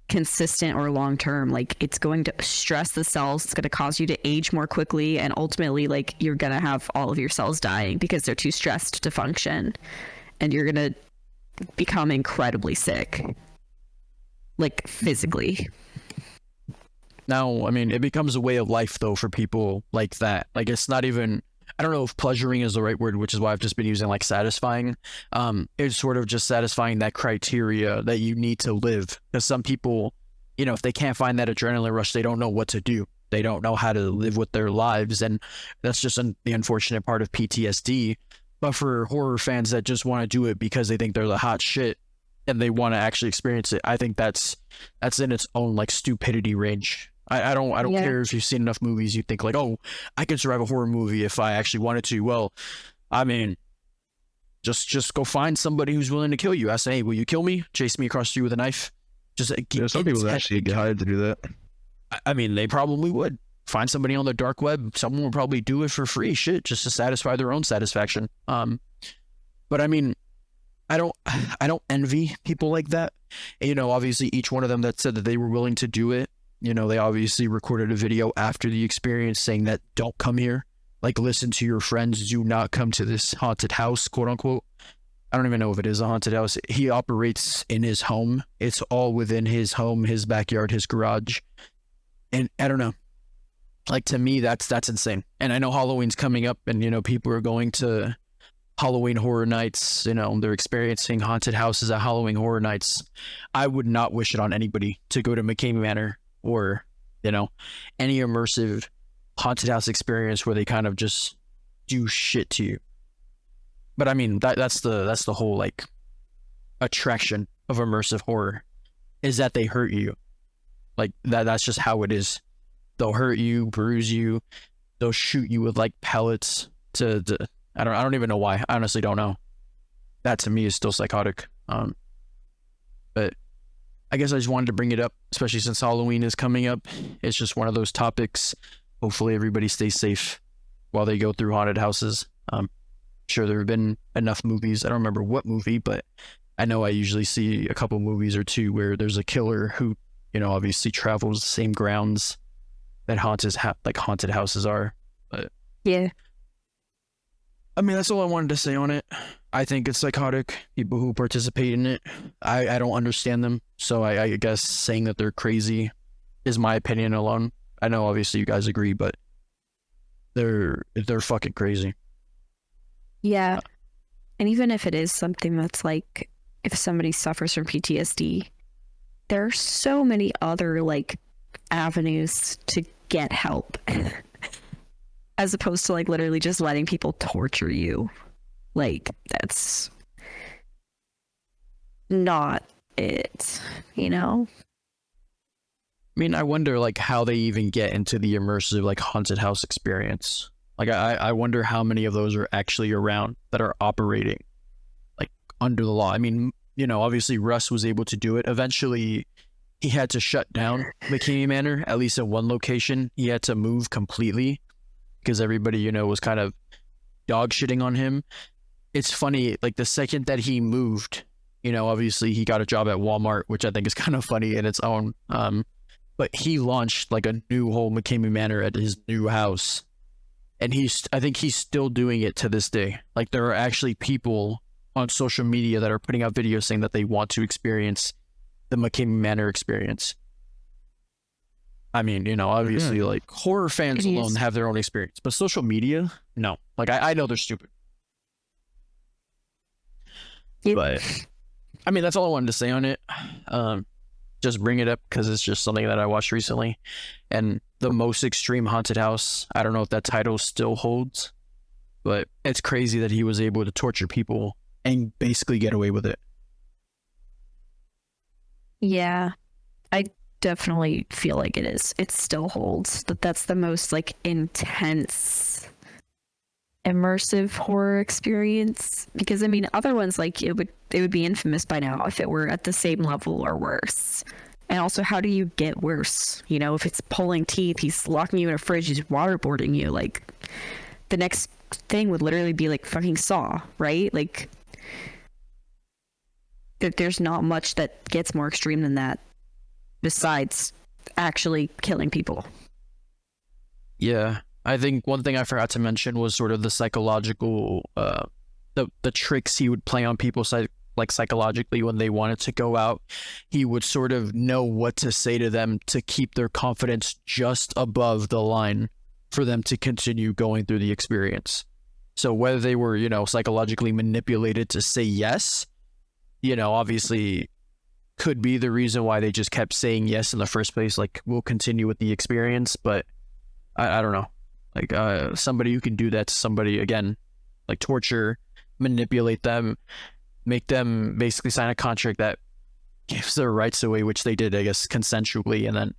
consistent or long term. Like it's going to stress the cells, it's going to cause you to age more quickly, and ultimately like you're going to have all of your cells dying because they're too stressed to function, and you're going to become incredibly sick, like physically. now, I mean, it becomes a way of life though for people like that. Like it's not even, I don't know if pleasuring is the right word, which is why I've just been using like satisfying. It's sort of just satisfying that criteria that you need to live. Because some people, if they can't find that adrenaline rush, they don't know what to do. They don't know how to live with their lives. And that's just the unfortunate part of PTSD. But for horror fans that just want to do it because they think they're the hot shit and they want to actually experience it, I think that's in its own like stupidity range. I don't care if you've seen enough movies, you think like, oh, I could survive a horror movie if I actually wanted to. Well, I mean, just go find somebody who's willing to kill you. I say, hey, will you kill me? Chase me across the street with a knife? There's some people that actually get hired to do that. I mean, they probably would. Find somebody on the dark web. Someone will probably do it for free, shit, just to satisfy their own satisfaction. But I mean, I don't envy people like that. Obviously each one of them that said that they were willing to do it, they obviously recorded a video after the experience saying that don't come here. Like, listen to your friends. Do not come to this haunted house, quote unquote. I don't even know if it is a haunted house. He operates in his home. It's all within his home, his backyard, his garage. And I don't know. Like, to me, that's insane. And I know Halloween's coming up and, people are going to Halloween horror nights. They're experiencing haunted houses at Halloween horror nights. I would not wish it on anybody to go to McKamey Manor or, any immersive haunted house experience where they kind of just do shit to you. But I mean, that's the whole like attraction of immersive horror, is that they hurt you. Like that's just how it is. They'll hurt you, bruise you, they'll shoot you with like pellets to I don't even know why. I honestly don't know. That to me is still psychotic. But I guess I just wanted to bring it up, especially since Halloween is coming up. It's just one of those topics. Hopefully everybody stays safe while they go through haunted houses. Sure, there have been enough movies. I don't remember what movie, but I know I usually see a couple movies or two where there's a killer who, obviously travels the same grounds that haunted houses are. But Yeah. I mean, that's all I wanted to say on it. I think it's psychotic. People who participate in it, I don't understand them. So I guess saying that they're crazy is my opinion alone. I know obviously you guys agree, but they're fucking crazy. Yeah. And even if it is something that's like, if somebody suffers from PTSD, there are so many other like avenues to get help as opposed to like literally just letting people torture you. Like, that's not it, you know? I mean, I wonder like how they even get into the immersive like haunted house experience. Like I wonder how many of those are actually around that are operating like under the law. I mean, you know, obviously Russ was able to do it. Eventually he had to shut down McKamey Manor, at least in one location. He had to move completely because everybody, you know, was kind of dog shitting on him. It's funny, like the second that he moved, you know, obviously he got a job at Walmart, which I think is kind of funny in its own. But he launched like a new whole McKamey Manor at his new house. And I think he's still doing it to this day. Like there are actually people on social media that are putting out videos saying that they want to experience the McKamey Manor experience. I mean, you know, obviously like horror fans alone have their own experience, but social media, no. Like I know they're stupid. Yep. But I mean, that's all I wanted to say on it. Just bring it up because it's just something that I watched recently. And the most extreme haunted house, I don't know if that title still holds, but it's crazy that he was able to torture people and basically get away with it. Yeah, I definitely feel like it is. It still holds. That's the most like intense immersive horror experience, because I mean other ones like it would be infamous by now if it were at the same level or worse. And also, how do you get worse? You know, if it's pulling teeth, he's locking you in a fridge, he's waterboarding you, like the next thing would literally be like fucking Saw, right? Like there's not much that gets more extreme than that besides actually killing people. Yeah, I think one thing I forgot to mention was sort of the psychological, the tricks he would play on people, like psychologically when they wanted to go out. He would sort of know what to say to them to keep their confidence just above the line for them to continue going through the experience. So whether they were, you know, psychologically manipulated to say yes, you know, obviously could be the reason why they just kept saying yes in the first place, like we'll continue with the experience. But I don't know. Like somebody who can do that to somebody, again, like torture, manipulate them, make them basically sign a contract that gives their rights away, which they did, I guess, consensually, and then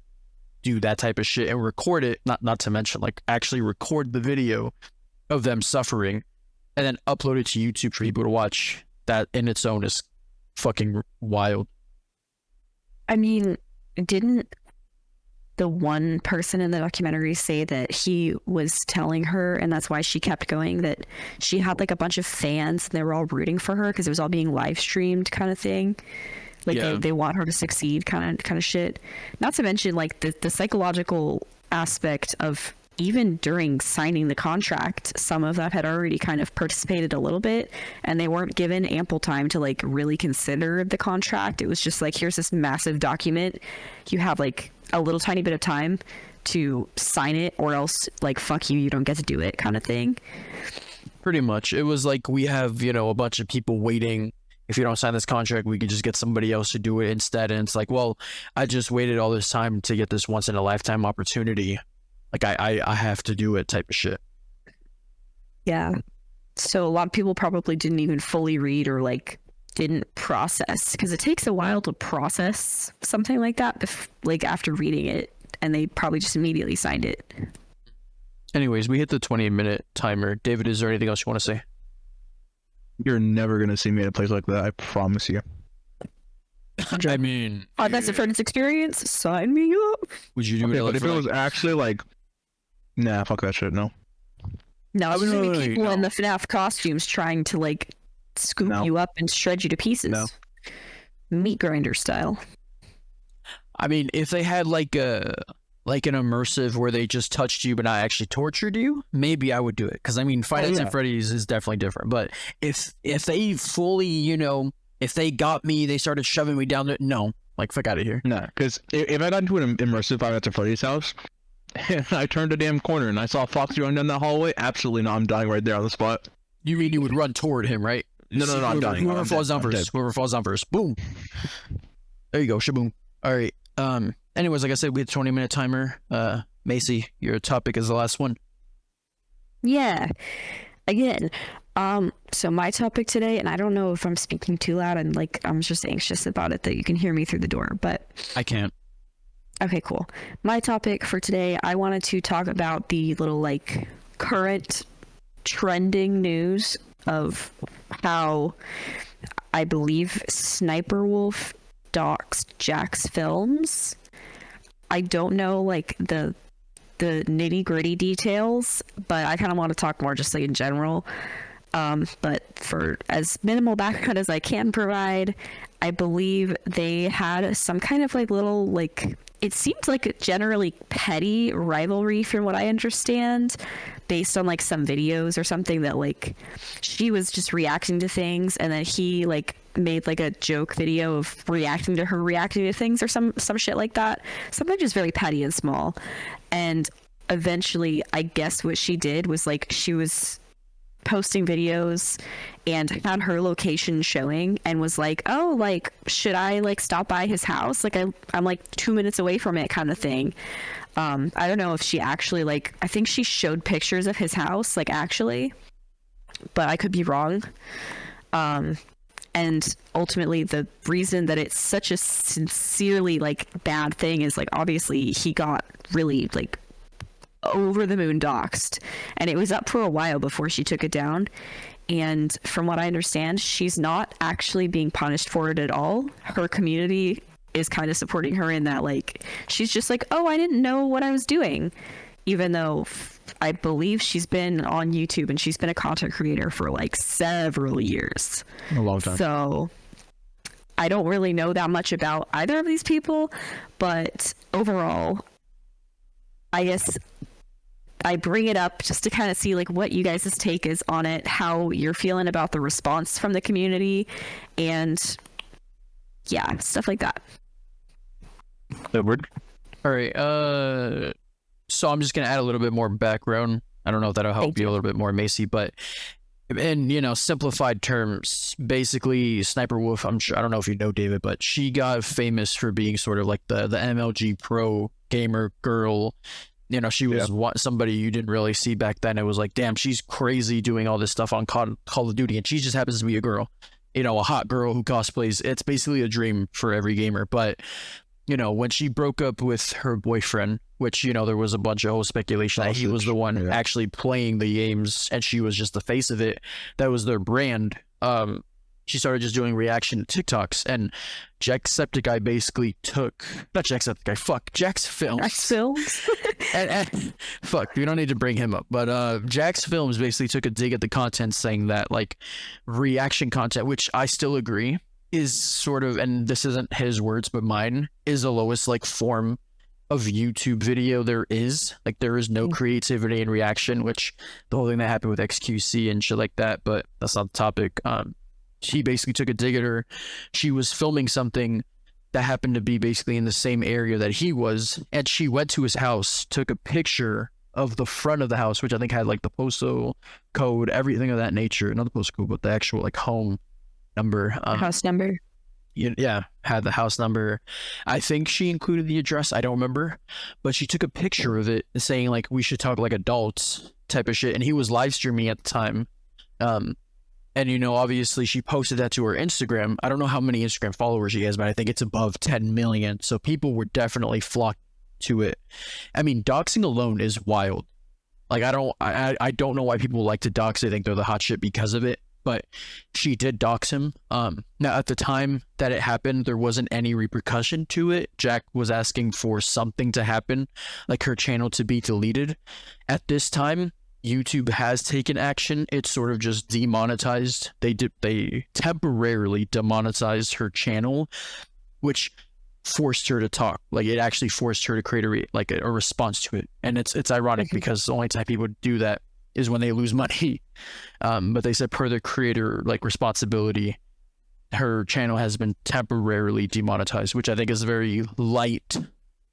do that type of shit and record it, not to mention like actually record the video of them suffering and then upload it to YouTube for people to watch. That in its own is fucking wild. I mean, didn't the one person in the documentary say that he was telling her, and that's why she kept going, that she had like a bunch of fans and they were all rooting for her because it was all being live streamed kind of thing? Like they want her to succeed kind of shit. Not to mention like the psychological aspect of even during signing the contract, some of them had already kind of participated a little bit and they weren't given ample time to like really consider the contract. It was just like, here's this massive document. You have like a little tiny bit of time to sign it or else like, fuck you, you don't get to do it kind of thing. Pretty much. It was like, we have, you know, a bunch of people waiting. If you don't sign this contract, we could just get somebody else to do it instead. And it's like, well, I just waited all this time to get this once in a lifetime opportunity. Like I have to do it type of shit. Yeah. So a lot of people probably didn't even fully read or like didn't process, because it takes a while to process something like that, like after reading it, and they probably just immediately signed it. Anyways, we hit the 20-minute timer. David, is there anything else you want to say? You're never going to see me at a place like that, I promise you. I mean, that's a friend's experience. Sign me up. Would you do it? But if it was actually like, nah, fuck that shit, no. No, it's gonna be people in the FNAF costumes trying to like scoop you up and shred you to pieces. No. Meat grinder style. I mean, if they had like an immersive where they just touched you but not actually tortured you, maybe I would do it. Because I mean, Five Nights at Freddy's is definitely different. But if they fully, you know, if they got me, they started shoving me down there, no, like fuck out of here. Nah, because if I got into an immersive Five Nights at Freddy's house and I turned a damn corner and I saw Foxy running down that hallway, absolutely not, I'm dying right there on the spot. You mean you would run toward him, right? No, I'm dying. Whoever falls down first, boom. There you go, shaboom. All right. Anyways, like I said, we had a 20-minute timer. Macy, your topic is the last one. Yeah. Again. So my topic today, and I don't know if I'm speaking too loud, and like I'm just anxious about it that you can hear me through the door, but I can't. Okay, cool. My topic for today, I wanted to talk about the little like current trending news of how I believe SSniperWolf doxed Jacksfilms. I don't know like the nitty gritty details, but I kind of want to talk more just like in general. But for as minimal background as I can provide, I believe they had some kind of like little like, it seemed like a generally petty rivalry from what I understand, based on like some videos or something that like she was just reacting to things, and then he like made like a joke video of reacting to her reacting to things or some shit like that. Something just very petty and small. And eventually, I guess what she did was like she was posting videos and had her location showing and was like, oh, like, should I like stop by his house? Like I'm like 2 minutes away from it kind of thing. I don't know if she actually like, I think she showed pictures of his house, like actually, but I could be wrong. And ultimately the reason that it's such a sincerely like bad thing is like, obviously he got really like over the moon doxed, and it was up for a while before she took it down. And from what I understand, she's not actually being punished for it at all. Her community is kind of supporting her in that, like, she's just like, oh, I didn't know what I was doing, even though I believe she's been on YouTube and she's been a content creator for like several years. A long time. So I don't really know that much about either of these people, but overall, I guess I bring it up just to kind of see like what you guys' take is on it, how you're feeling about the response from the community, and yeah, stuff like that. Edward? All right. So I'm just gonna add a little bit more background. I don't know if that'll help you a little bit more, Macy, but in simplified terms, basically, Sniper Wolf. I don't know if you know David, but she got famous for being sort of like the MLG pro gamer girl. She was somebody you didn't really see back then. It was like, damn, she's crazy doing all this stuff on Call of Duty, and she just happens to be a girl, a hot girl who cosplays. It's basically a dream for every gamer. But, when she broke up with her boyfriend, which, there was a bunch of whole speculation that he was the one actually playing the games and she was just the face of it. That was their brand. She started just doing reaction to TikToks, and Jacksepticeye basically took, not Jacksepticeye, fuck, Jacksfilms. Jacksfilms? and fuck, we don't need to bring him up, but Jacksfilms basically took a dig at the content, saying that like reaction content, which I still agree, is sort of, and this isn't his words but mine, is the lowest like form of YouTube video there is. Like there is no creativity in reaction, which the whole thing that happened with XQC and shit like that, but that's not the topic. She basically took a dig at her. She was filming something that happened to be basically in the same area that he was, and she went to his house, took a picture of the front of the house, which I think had like the postal code, everything of that nature. Not the postal code, but the actual like home number. House number. Yeah, had the house number. I think she included the address. I don't remember, but she took a picture of it saying like, we should talk like adults type of shit. And he was live streaming at the time. And, obviously she posted that to her Instagram. I don't know how many Instagram followers she has, but I think it's above 10 million. So people were definitely flocked to it. I mean, doxing alone is wild. Like, I don't know why people like to dox. They think they're the hot shit because of it. But she did dox him. Now, at the time that it happened, there wasn't any repercussion to it. Jack was asking for something to happen, like her channel to be deleted. At this time, YouTube has taken action. It's sort of just demonetized. They temporarily demonetized her channel, which forced her to talk. Like it actually forced her to create a response to it. And it's ironic because the only time people do that is when they lose money. But they said per the creator like responsibility, her channel has been temporarily demonetized, which I think is a very light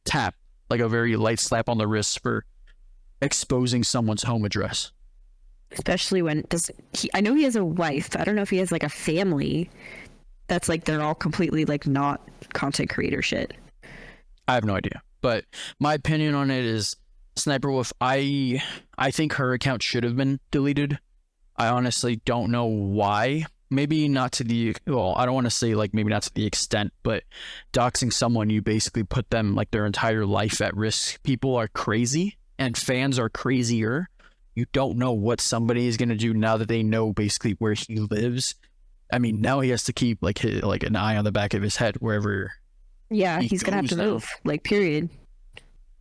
tap, like a very light slap on the wrist for exposing someone's home address. Especially when I know he has a wife. I don't know if he has like a family that's like they're all completely like not content creator shit. I have no idea. But my opinion on it is Sniper Wolf, I think her account should have been deleted. I honestly don't know why. Maybe not to the, well, I don't want to say like maybe not to the extent, but doxing someone, you basically put them like their entire life at risk. People are crazy and fans are crazier. You don't know what somebody is going to do now that they know basically where he lives. I mean, now he has to keep like an eye on the back of his head wherever. Yeah, he's going to have to move, like, period.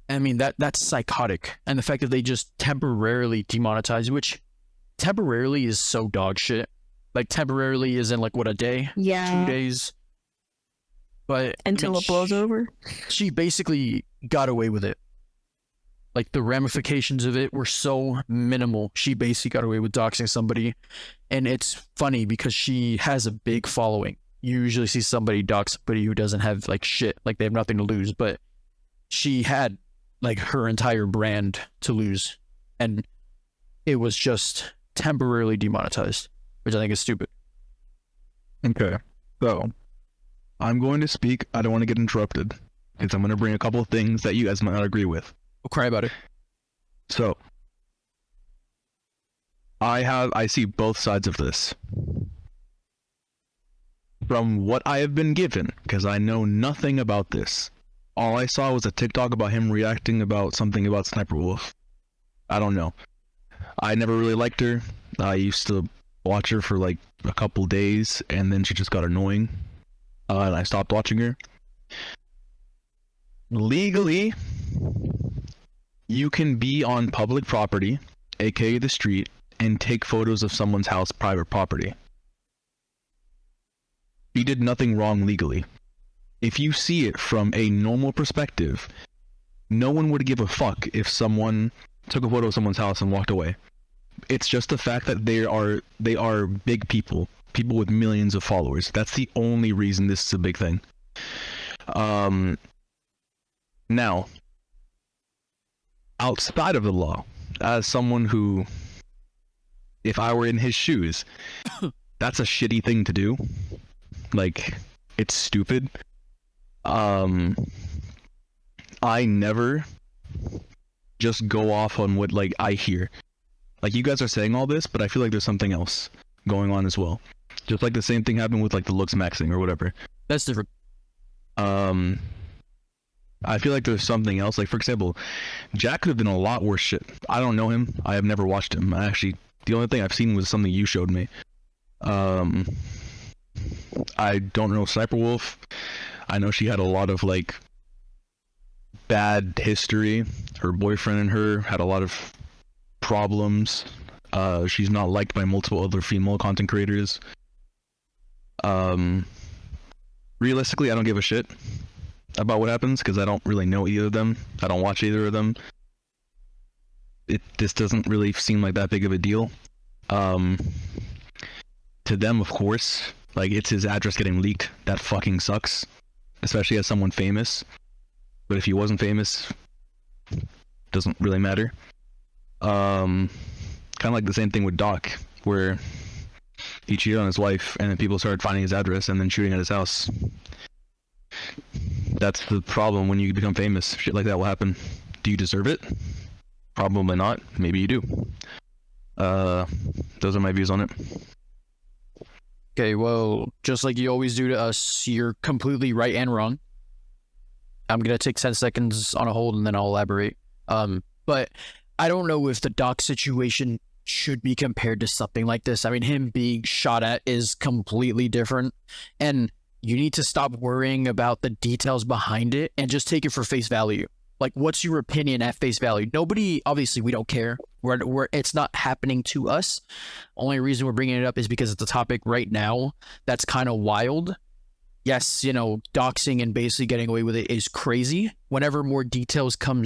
I mean, that's psychotic. And the fact that they just temporarily demonetize, which temporarily is so dog shit. Like, temporarily is in, like, what, a day? Yeah. 2 days? But until it blows over. She basically got away with it. Like, the ramifications of it were so minimal. She basically got away with doxing somebody. And it's funny because she has a big following. You usually see somebody dox somebody who doesn't have, like, shit. Like, they have nothing to lose. But she had, like, her entire brand to lose. And it was just temporarily demonetized, which I think is stupid. Okay, so I'm going to speak. I don't want to get interrupted because I'm going to bring a couple of things that you guys might not agree with. We'll cry about it. So I see both sides of this. From what I have been given, because I know nothing about this, all I saw was a TikTok about him reacting about something about Sniper Wolf. I don't know. I never really liked her. I used to watch her for like a couple days, and then she just got annoying, and I stopped watching her. Legally, you can be on public property, aka the street, and take photos of someone's house, private property. She did nothing wrong legally. If you see it from a normal perspective, no one would give a fuck if someone took a photo of someone's house and walked away. It's just the fact that they are big people with millions of followers. That's the only reason this is a big thing. Now, outside of the law, as someone who, if I were in his shoes, that's a shitty thing to do. Like, it's stupid. I never just go off on what, like, I hear. Like, you guys are saying all this, but I feel like there's something else going on as well. Just like the same thing happened with, like, the looks maxing or whatever. That's different. I feel like there's something else. Like, for example, Jack could have been a lot worse shit. I don't know him. I have never watched him. The only thing I've seen was something you showed me. I don't know Sniper Wolf. I know she had a lot of, like, bad history. Her boyfriend and her had a lot of problems. She's not liked by multiple other female content creators. Realistically, I don't give a shit about what happens because I don't really know either of them. I don't watch either of them. This doesn't really seem like that big of a deal. To them, of course, like, it's his address getting leaked. That fucking sucks, especially as someone famous. But if he wasn't famous, doesn't really matter. Kind of like the same thing with Doc, where he cheated on his wife, and then people started finding his address and then shooting at his house. That's the problem when you become famous. Shit like that will happen. Do you deserve it? Probably not. Maybe you do. Those are my views on it. Okay, well, just like you always do to us, you're completely right and wrong. I'm going to take 10 seconds on a hold and then I'll elaborate. But I don't know if the Doc situation should be compared to something like this. I mean, him being shot at is completely different. And you need to stop worrying about the details behind it and just take it for face value. Like, what's your opinion at face value? Nobody, obviously, we don't care. It's not happening to us. Only reason we're bringing it up is because it's a topic right now that's kind of wild. Yes, doxing and basically getting away with it is crazy. Whenever more details come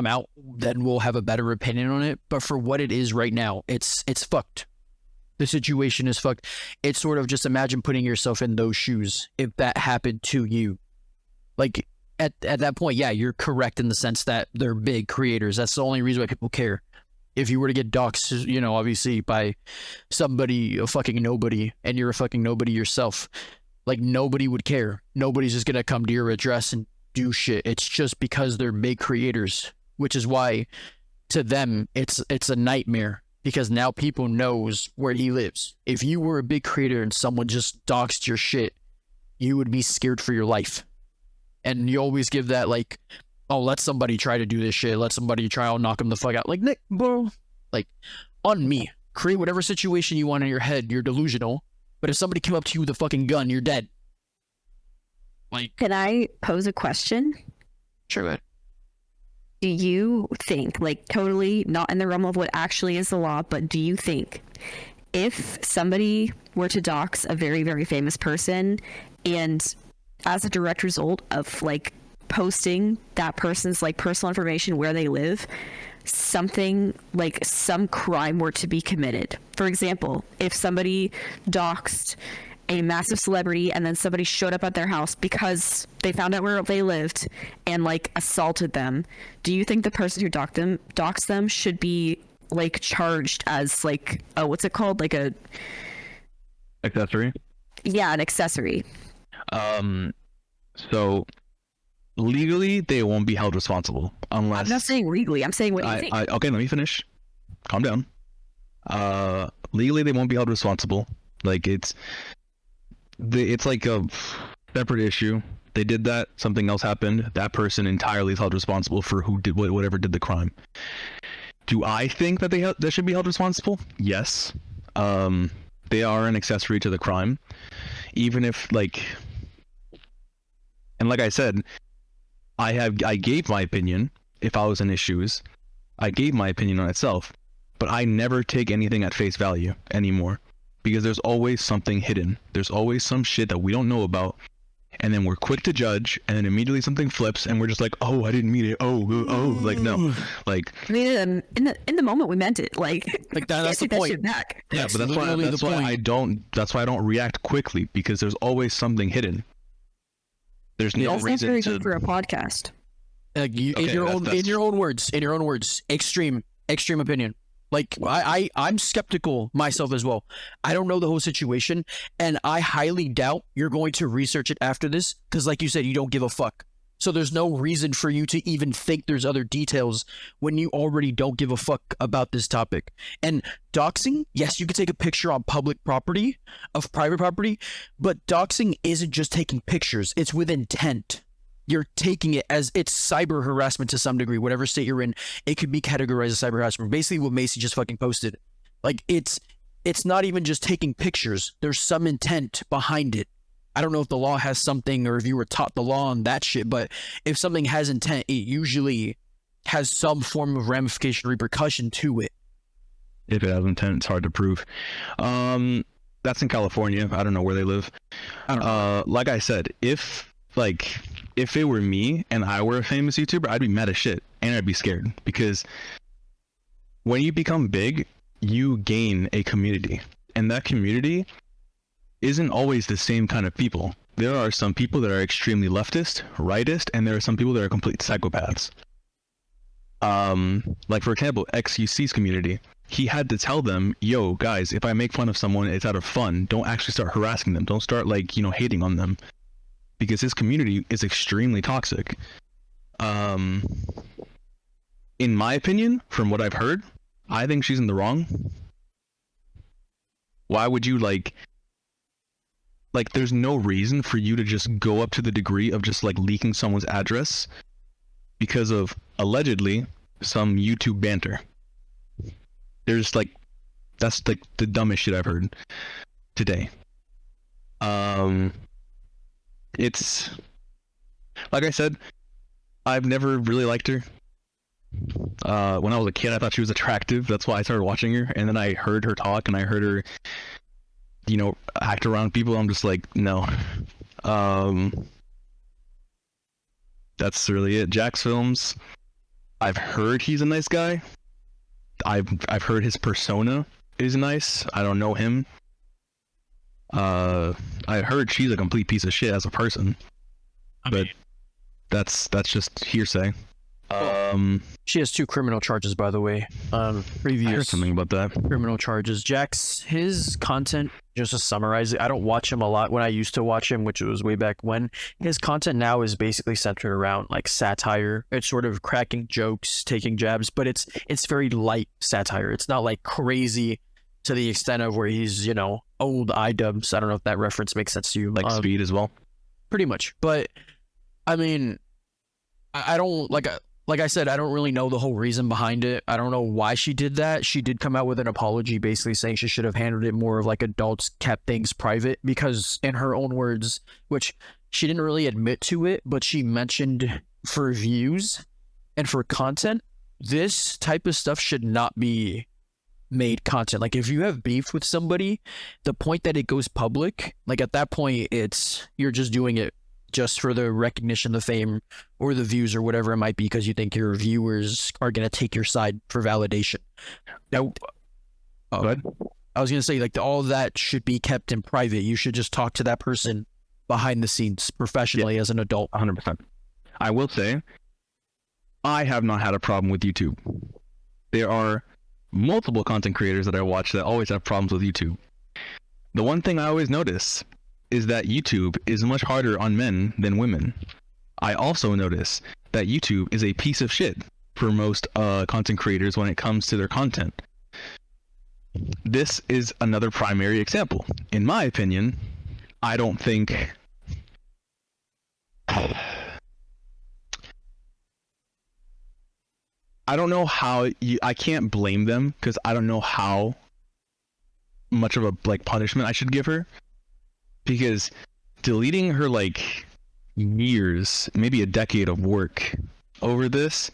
out, then we'll have a better opinion on it. But for what it is right now, it's fucked. The situation is fucked. It's sort of just imagine putting yourself in those shoes if that happened to you. Like, at that point, yeah, you're correct in the sense that they're big creators. That's the only reason why people care. If you were to get doxed, obviously by somebody, a fucking nobody, and you're a fucking nobody yourself, like, nobody would care. Nobody's just gonna come to your address and do shit. It's just because they're big creators, which is why to them it's a nightmare, because now people knows where he lives. If you were a big creator and someone just doxed your shit, you would be scared for your life. And you always give that like, oh, let somebody try to do this shit. Let somebody try, I'll knock them the fuck out. Like, Nick, bro, like, on me. Create whatever situation you want in your head. You're delusional. But if somebody came up to you with a fucking gun, you're dead. Like, can I pose a question? Sure, go ahead. Do you think, like, totally not in the realm of what actually is the law, but do you think if somebody were to dox a very, very famous person, and as a direct result of like posting that person's like personal information, where they live, something like some crime were to be committed? For example, if somebody doxed a massive celebrity and then somebody showed up at their house because they found out where they lived and like assaulted them, do you think the person who doxed them should be like charged as like what's it called, like a accessory? Yeah, an accessory. So legally they won't be held responsible unless... I'm not saying legally, I'm saying what you think. Okay, let me finish. Calm down. Legally they won't be held responsible. Like it's like a separate issue. They did that, something else happened, that person entirely is held responsible for who did whatever did the crime. Do I think that they should be held responsible? Yes. They are an accessory to the crime. Even if like, and like I said, I gave my opinion. If I was in his shoes, I gave my opinion on itself, but I never take anything at face value anymore, because there's always something hidden. There's always some shit that we don't know about, and then we're quick to judge, and then immediately something flips, and we're just like, oh, I didn't mean it. Oh, like no, like. I mean, in the moment we meant it. Like that's the point. Shit back. Yeah, but that's why I don't react quickly, because there's always something hidden. There's no reason that's very to. good for a podcast. In your own words, extreme opinion. Like I'm skeptical myself as well. I don't know the whole situation, and I highly doubt you're going to research it after this, because like you said, you don't give a fuck. So there's no reason for you to even think there's other details when you already don't give a fuck about this topic. And doxing, yes, you can take a picture on public property, of private property, but doxing isn't just taking pictures. It's with intent. You're taking it as it's cyber harassment to some degree. Whatever state you're in, it could be categorized as cyber harassment. Basically what Macy just fucking posted. Like it's not even just taking pictures. There's some intent behind it. I don't know if the law has something, or if you were taught the law on that shit, but if something has intent, it usually has some form of ramification, repercussion to it. If it has intent, it's hard to prove. That's in California. I don't know where they live. I don't know. Like I said, if it were me and I were a famous YouTuber, I'd be mad as shit, and I'd be scared, because when you become big, you gain a community, and that community isn't always the same kind of people. There are some people that are extremely leftist, rightist, and there are some people that are complete psychopaths. Like for example, XUC's community, he had to tell them, yo guys, if I make fun of someone, it's out of fun. Don't actually start harassing them. Don't start like, hating on them, because his community is extremely toxic. In my opinion, from what I've heard, I think she's in the wrong. Why would you like there's no reason for you to just go up to the degree of just like leaking someone's address because of allegedly some YouTube banter. There's like, that's like the dumbest shit I've heard today. It's like I said, I've never really liked her. When I was a kid, I thought she was attractive. That's why I started watching her. And then I heard her talk, and I heard her, act around people. I'm just like, no. That's really it. Jacksfilms, I've heard he's a nice guy. I've heard his persona is nice. I don't know him. I heard she's a complete piece of shit as a person, but that's just hearsay. She has 2 criminal charges, by the way. Previous I heard something about that. Criminal charges. Jax, his content just to summarize it, I don't watch him a lot. When I used to watch him, which was way back when, his content now is basically centered around like satire. It's sort of cracking jokes, taking jabs, but it's very light satire. It's not like crazy to the extent of where he's, you know, old iDubbbz. I don't know if that reference makes sense to you. Like Speed as well. Pretty much. But I mean, I don't like I said, I don't really know the whole reason behind it. I don't know why she did that. She did come out with an apology basically saying she should have handled it more of like adults, kept things private, because in her own words, which she didn't really admit to it, but she mentioned for views and for content, this type of stuff should not be made content. Like if you have beef with somebody, the point that it goes public, like at that point, you're just doing it just for the recognition, the fame, or the views, or whatever it might be, because you think your viewers are going to take your side for validation. Now, Go ahead. I was going to say, like, all that should be kept in private. You should just talk to that person behind the scenes professionally as an adult. 100%. I will say, I have not had a problem with YouTube. There are multiple content creators that I watch that always have problems with YouTube. The one thing I always notice is that YouTube is much harder on men than women. I also notice that YouTube is a piece of shit for most content creators when it comes to their content. This is another primary example. In my opinion, I don't think... I don't know how I can't blame them, because I don't know how much of a like punishment I should give her, because deleting her like years, maybe a decade of work over this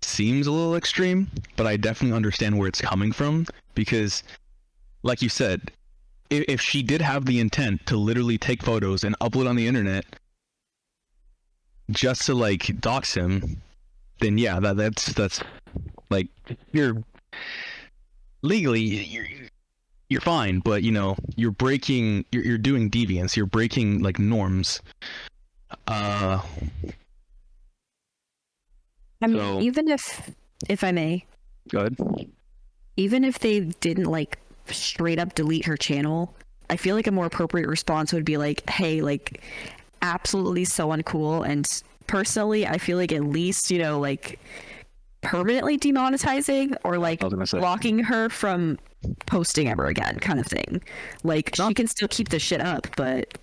seems a little extreme, but I definitely understand where it's coming from, because like you said, if she did have the intent to literally take photos and upload on the internet just to like dox him, then yeah, that's like, you're legally you're fine, but you know, you're doing deviance, you're breaking like norms. I mean, even if I may, Go ahead. even if they didn't like straight up delete her channel, I feel like a more appropriate response would be like, hey, like, absolutely so uncool. And personally, I feel like at least, you know, like permanently demonetizing or like blocking her from posting ever again, kind of thing. Like, she can still keep the shit up, but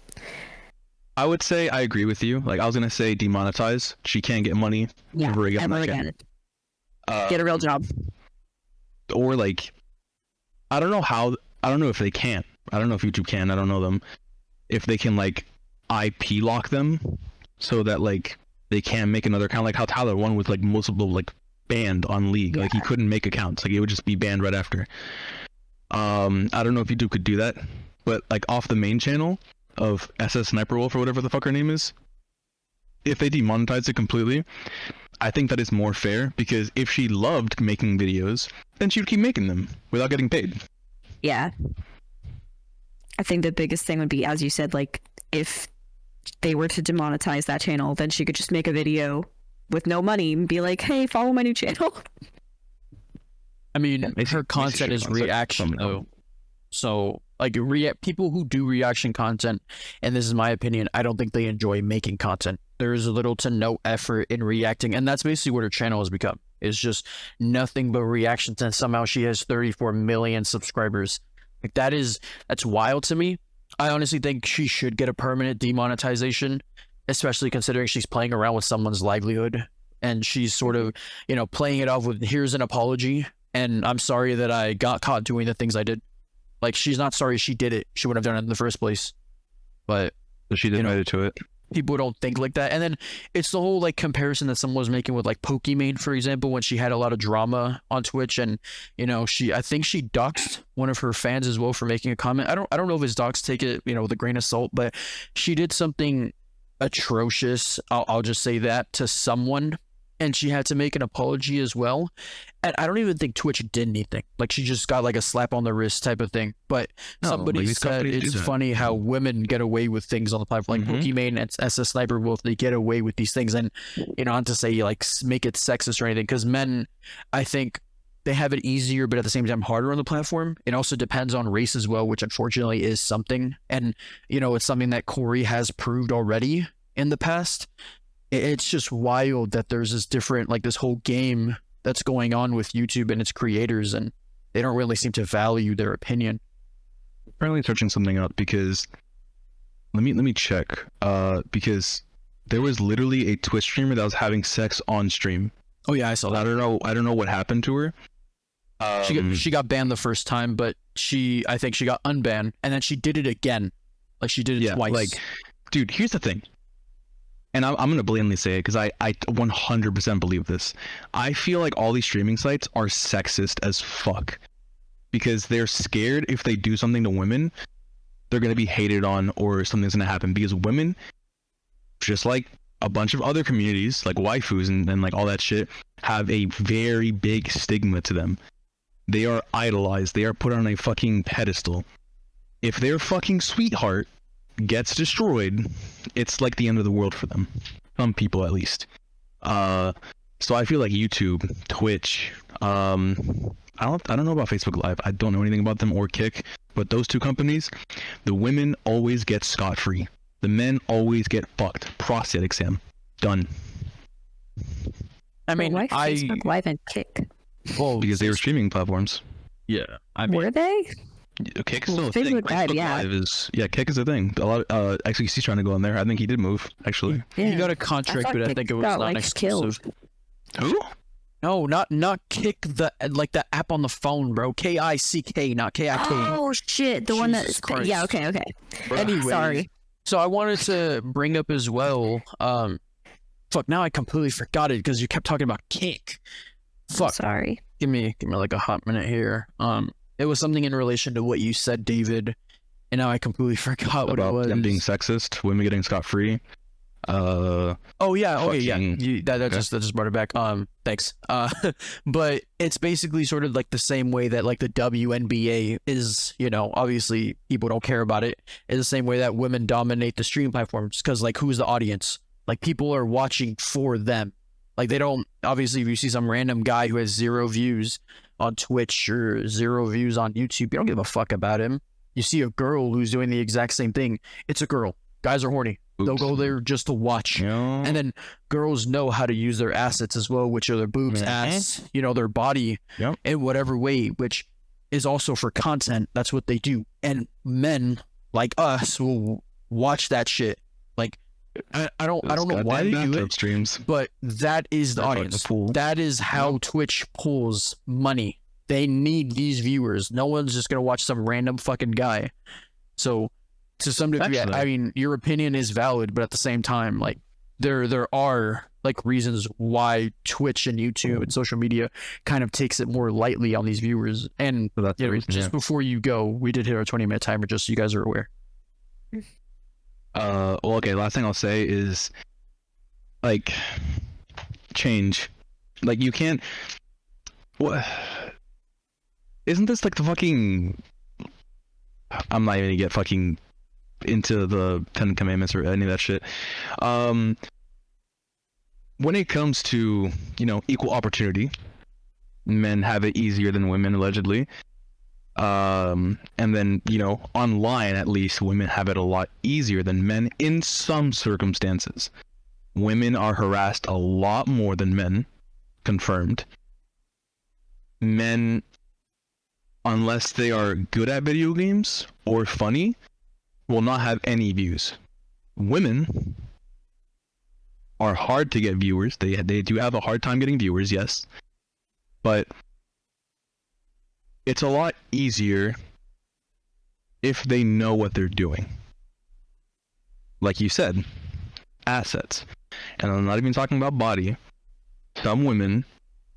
I would say I agree with you. Like, I was gonna say demonetize. She can't get money ever again. Get a real job. Or like, I don't know if they can. I don't know if YouTube can. I don't know them. If they can like IP lock them so that like they can make another account, like how Tyler one with like multiple like banned on League. Like he couldn't make accounts. Like it would just be banned right after. I don't know if YouTube could do that, but like off the main channel of SSSniperWolf or whatever the fuck her name is, if they demonetize it completely, I think that is more fair, because if she loved making videos, then she would keep making them without getting paid. Yeah. I think the biggest thing would be, as you said, like, if they were to demonetize that channel, then she could just make a video with no money and be like, hey, follow my new channel. I mean, her content is reaction, though. So, like, people who do reaction content, and this is my opinion, I don't think they enjoy making content. There's little to no effort in reacting, and that's basically what her channel has become. It's just nothing but reactions, and somehow she has 34 million subscribers. Like, that's wild to me. I honestly think she should get a permanent demonetization, especially considering she's playing around with someone's livelihood, and she's sort of, you know, playing it off with, here's an apology, and I'm sorry that I got caught doing the things I did. Like, she's not sorry she did it. She wouldn't have done it in the first place. But she admitted to it. People don't think like that. And then it's the whole like comparison that someone was making with like Pokimane, for example, when she had a lot of drama on Twitch, and you know, I think she doxed one of her fans as well for making a comment. I don't know if his docs take it, you know, with a grain of salt, but she did something atrocious. I'll just say that, to someone, and she had to make an apology as well. And I don't even think Twitch did anything. Like, she just got like a slap on the wrist type of thing. But somebody said it's funny how women get away with things on the platform. Like Pokimane and SSSniperWolf, they get away with these things. And, you know, not to say like make it sexist or anything, because men, I think, they have it easier, but at the same time harder on the platform. It also depends on race as well, which unfortunately is something. And, you know, it's something that Corey has proved already in the past. It's just wild that there's this different, like this whole game that's going on with YouTube and its creators, and they don't really seem to value their opinion. I'm currently searching something up because let me check. Because there was literally a Twitch streamer that was having sex on stream. Oh yeah, I saw that. I don't know what happened to her. She got banned the first time, but I think she got unbanned, and then she did it again. Like she did it twice. Like, dude, here's the thing. And I'm gonna blatantly say it because I 100% believe this. I feel like all these streaming sites are sexist as fuck because they're scared if they do something to women, they're gonna be hated on or something's gonna happen. Because women, just like a bunch of other communities, like waifus and like all that shit, have a very big stigma to them. They are idolized. They are put on a fucking pedestal. If their fucking sweetheart gets destroyed, it's like the end of the world for them. Some people, at least. So I feel like YouTube, Twitch, I don't know about Facebook Live. I don't know anything about them or Kick, but those two companies, the women always get scot-free. The men always get fucked. Prostate exam. Done. I mean, why Facebook Live and Kick? Well, because they were streaming platforms. Yeah, I mean, were they? Kick is still a thing. Facebook Live, yeah. Live is, Kick is a thing. A lot of, actually, he's trying to go on there. I think he did move, actually. Yeah. He got a contract, but I think it was not exclusive. Who? No, not Kick, the app on the phone, bro. KICK, not KIK. Oh shit, the one that's yeah. Okay. Anyway, sorry. So I wanted to bring up as well. Fuck, now I completely forgot it because you kept talking about Kick. Fuck. Sorry. Give me like a hot minute here. It was something in relation to what you said, David, and now I completely forgot what it was. Them being sexist, women getting scot-free. Oh yeah, okay, yeah. That okay. just brought it back. Thanks. But it's basically sort of like the same way that like the WNBA is, you know, obviously people don't care about it. It's the same way that women dominate the stream platforms because like who's the audience? Like people are watching for them. Like they don't, obviously if you see some random guy who has 0 views on Twitch or 0 views on YouTube, you don't give a fuck about him. You see a girl who's doing the exact same thing. It's a girl. Guys are horny. Oops. They'll go there just to watch. Yeah. And then girls know how to use their assets as well, which are their boobs, ass, you know, their body in whatever way, which is also for content. That's what they do. And men like us will watch that shit. Like, I don't know why they do it, streams. but that is the audience. That is how Twitch pulls money. They need these viewers. No one's just gonna watch some random fucking guy. So to some degree, Actually, I mean, your opinion is valid, but at the same time, like there are like reasons why Twitch and YouTube and social media kind of takes it more lightly on these viewers. And so that's the reason, just before you go, we did hit our 20-minute timer, just so you guys are aware. Well, okay, last thing I'll say is, like, change. Like, you can't... What? Isn't this, like, the fucking... I'm not even gonna get fucking into the 10 Commandments or any of that shit. When it comes to, you know, equal opportunity, men have it easier than women, allegedly. And then, you know, online at least, women have it a lot easier than men in some circumstances. Women are harassed a lot more than men, confirmed. Men, unless they are good at video games or funny, will not have any views. Women are hard to get viewers. They do have a hard time getting viewers, yes. But it's a lot easier if they know what they're doing. Like you said, assets. And I'm not even talking about body. Some women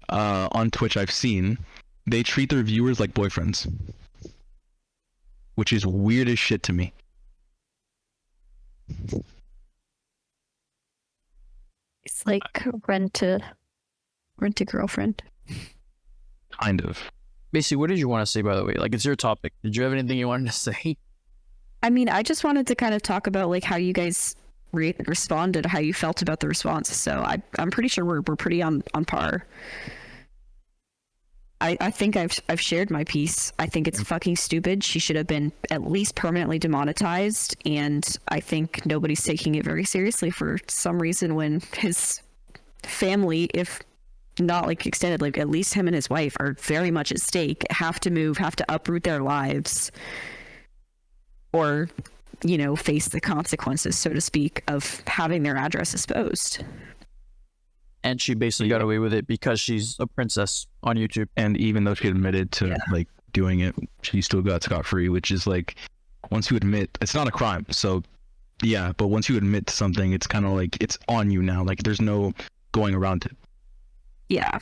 on Twitch I've seen, they treat their viewers like boyfriends. Which is weird as shit to me. It's like rent a girlfriend. Kind of. Macy, what did you want to say, by the way? Like, it's your topic. Did you have anything you wanted to say? I mean, I just wanted to kind of talk about like how you guys responded, how you felt about the response. So I'm pretty sure we're pretty on par. I think I've shared my piece. I think it's fucking stupid. She should have been at least permanently demonetized, and I think nobody's taking it very seriously for some reason when his family, if not like extended, like at least him and his wife are very much at stake, have to move, have to uproot their lives, or, you know, face the consequences, so to speak, of having their address exposed. And she basically got away with it because she's a princess on YouTube. And even though she admitted to like doing it, she still got scot-free, which is like, once you admit, it's not a crime. So yeah, but once you admit to something, it's kind of like, it's on you now. Like there's no going around it. Yeah.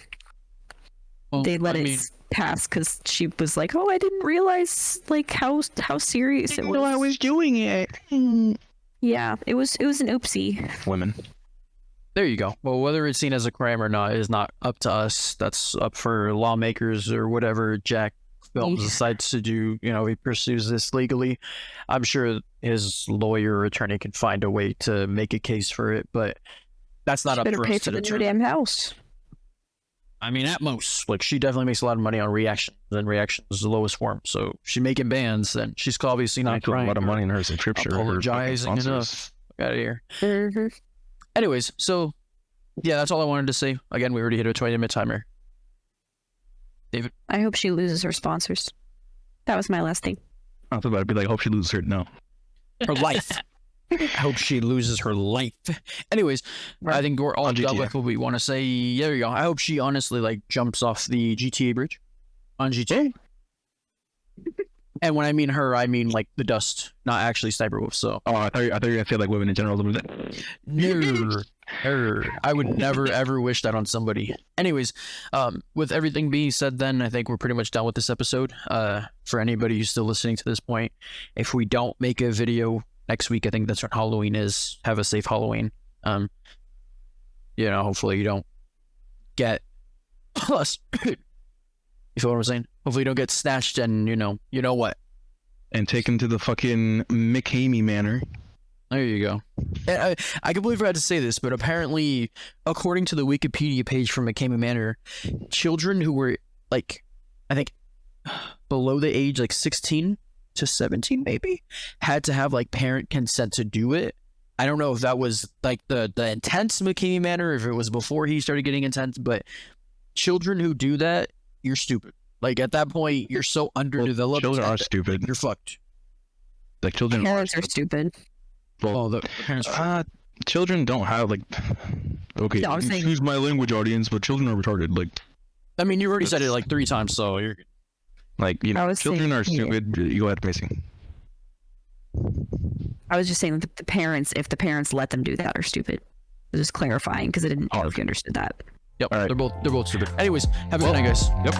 Well, They let it pass because she was like, "Oh, I didn't realize like how serious it was." I was doing it. Yeah, it was an oopsie. Women. There you go. Well, whether it's seen as a crime or not is not up to us. That's up for lawmakers or whatever Jack Films decides to do. You know, he pursues this legally. I'm sure his lawyer or attorney can find a way to make a case for it, but that's not up Better for pay us for to the new determine. damn house. I mean, at most, like she definitely makes a lot of money on reactions, and reactions is the lowest form. So she making bands, and she's obviously not Makes a crying. lot of money in her subscription. Apologizing enough. Out of here. Mm-hmm. Anyways, so yeah, that's all I wanted to say. Again, we already hit a 20-minute timer. David, I hope she loses her sponsors. That was my last thing. I was about to be like, I hope she loses her. No. her life. I hope she loses her life. Anyways, I think we're all done with what we want to say. There you go. I hope she honestly like jumps off the GTA bridge on GTA. And when I mean her, I mean like the dust, not actually Sniper Wolf. So. Oh, I thought you were gonna say like women in general. No, I would never ever wish that on somebody. Anyways, with everything being said, then I think we're pretty much done with this episode. For anybody who's still listening to this point, if we don't make a video next week, I think that's when Halloween is. Have a safe Halloween. You know, hopefully you don't get plus. You feel what I'm saying? Hopefully you don't get snatched and you know what. And taken to the fucking McKamey Manor. There you go. I completely forgot to say this, but apparently, according to the Wikipedia page from McKamey Manor, children who were like, I think, below the age like 16 to 17 maybe, had to have like parent consent to do it. I don't know if that was like the intense McKamey Manor, if it was before he started getting intense, but children who do that, you're stupid. Like at that point, you're so underdeveloped. Children are stupid. You're fucked. Like children. Parents are stupid. Well, the parents. Children don't have like. Okay, No, I'm saying- excuse my language, audience, but children are retarded. Like, I mean, you already said it like 3 times, so you're. Like, you know, children are stupid. You go ahead, Macy. I was just saying that the parents, if the parents let them do that, are stupid. Just clarifying because I didn't know if you understood that. Yep, All right. they're both stupid. Anyways, have a good night, guys. Yep.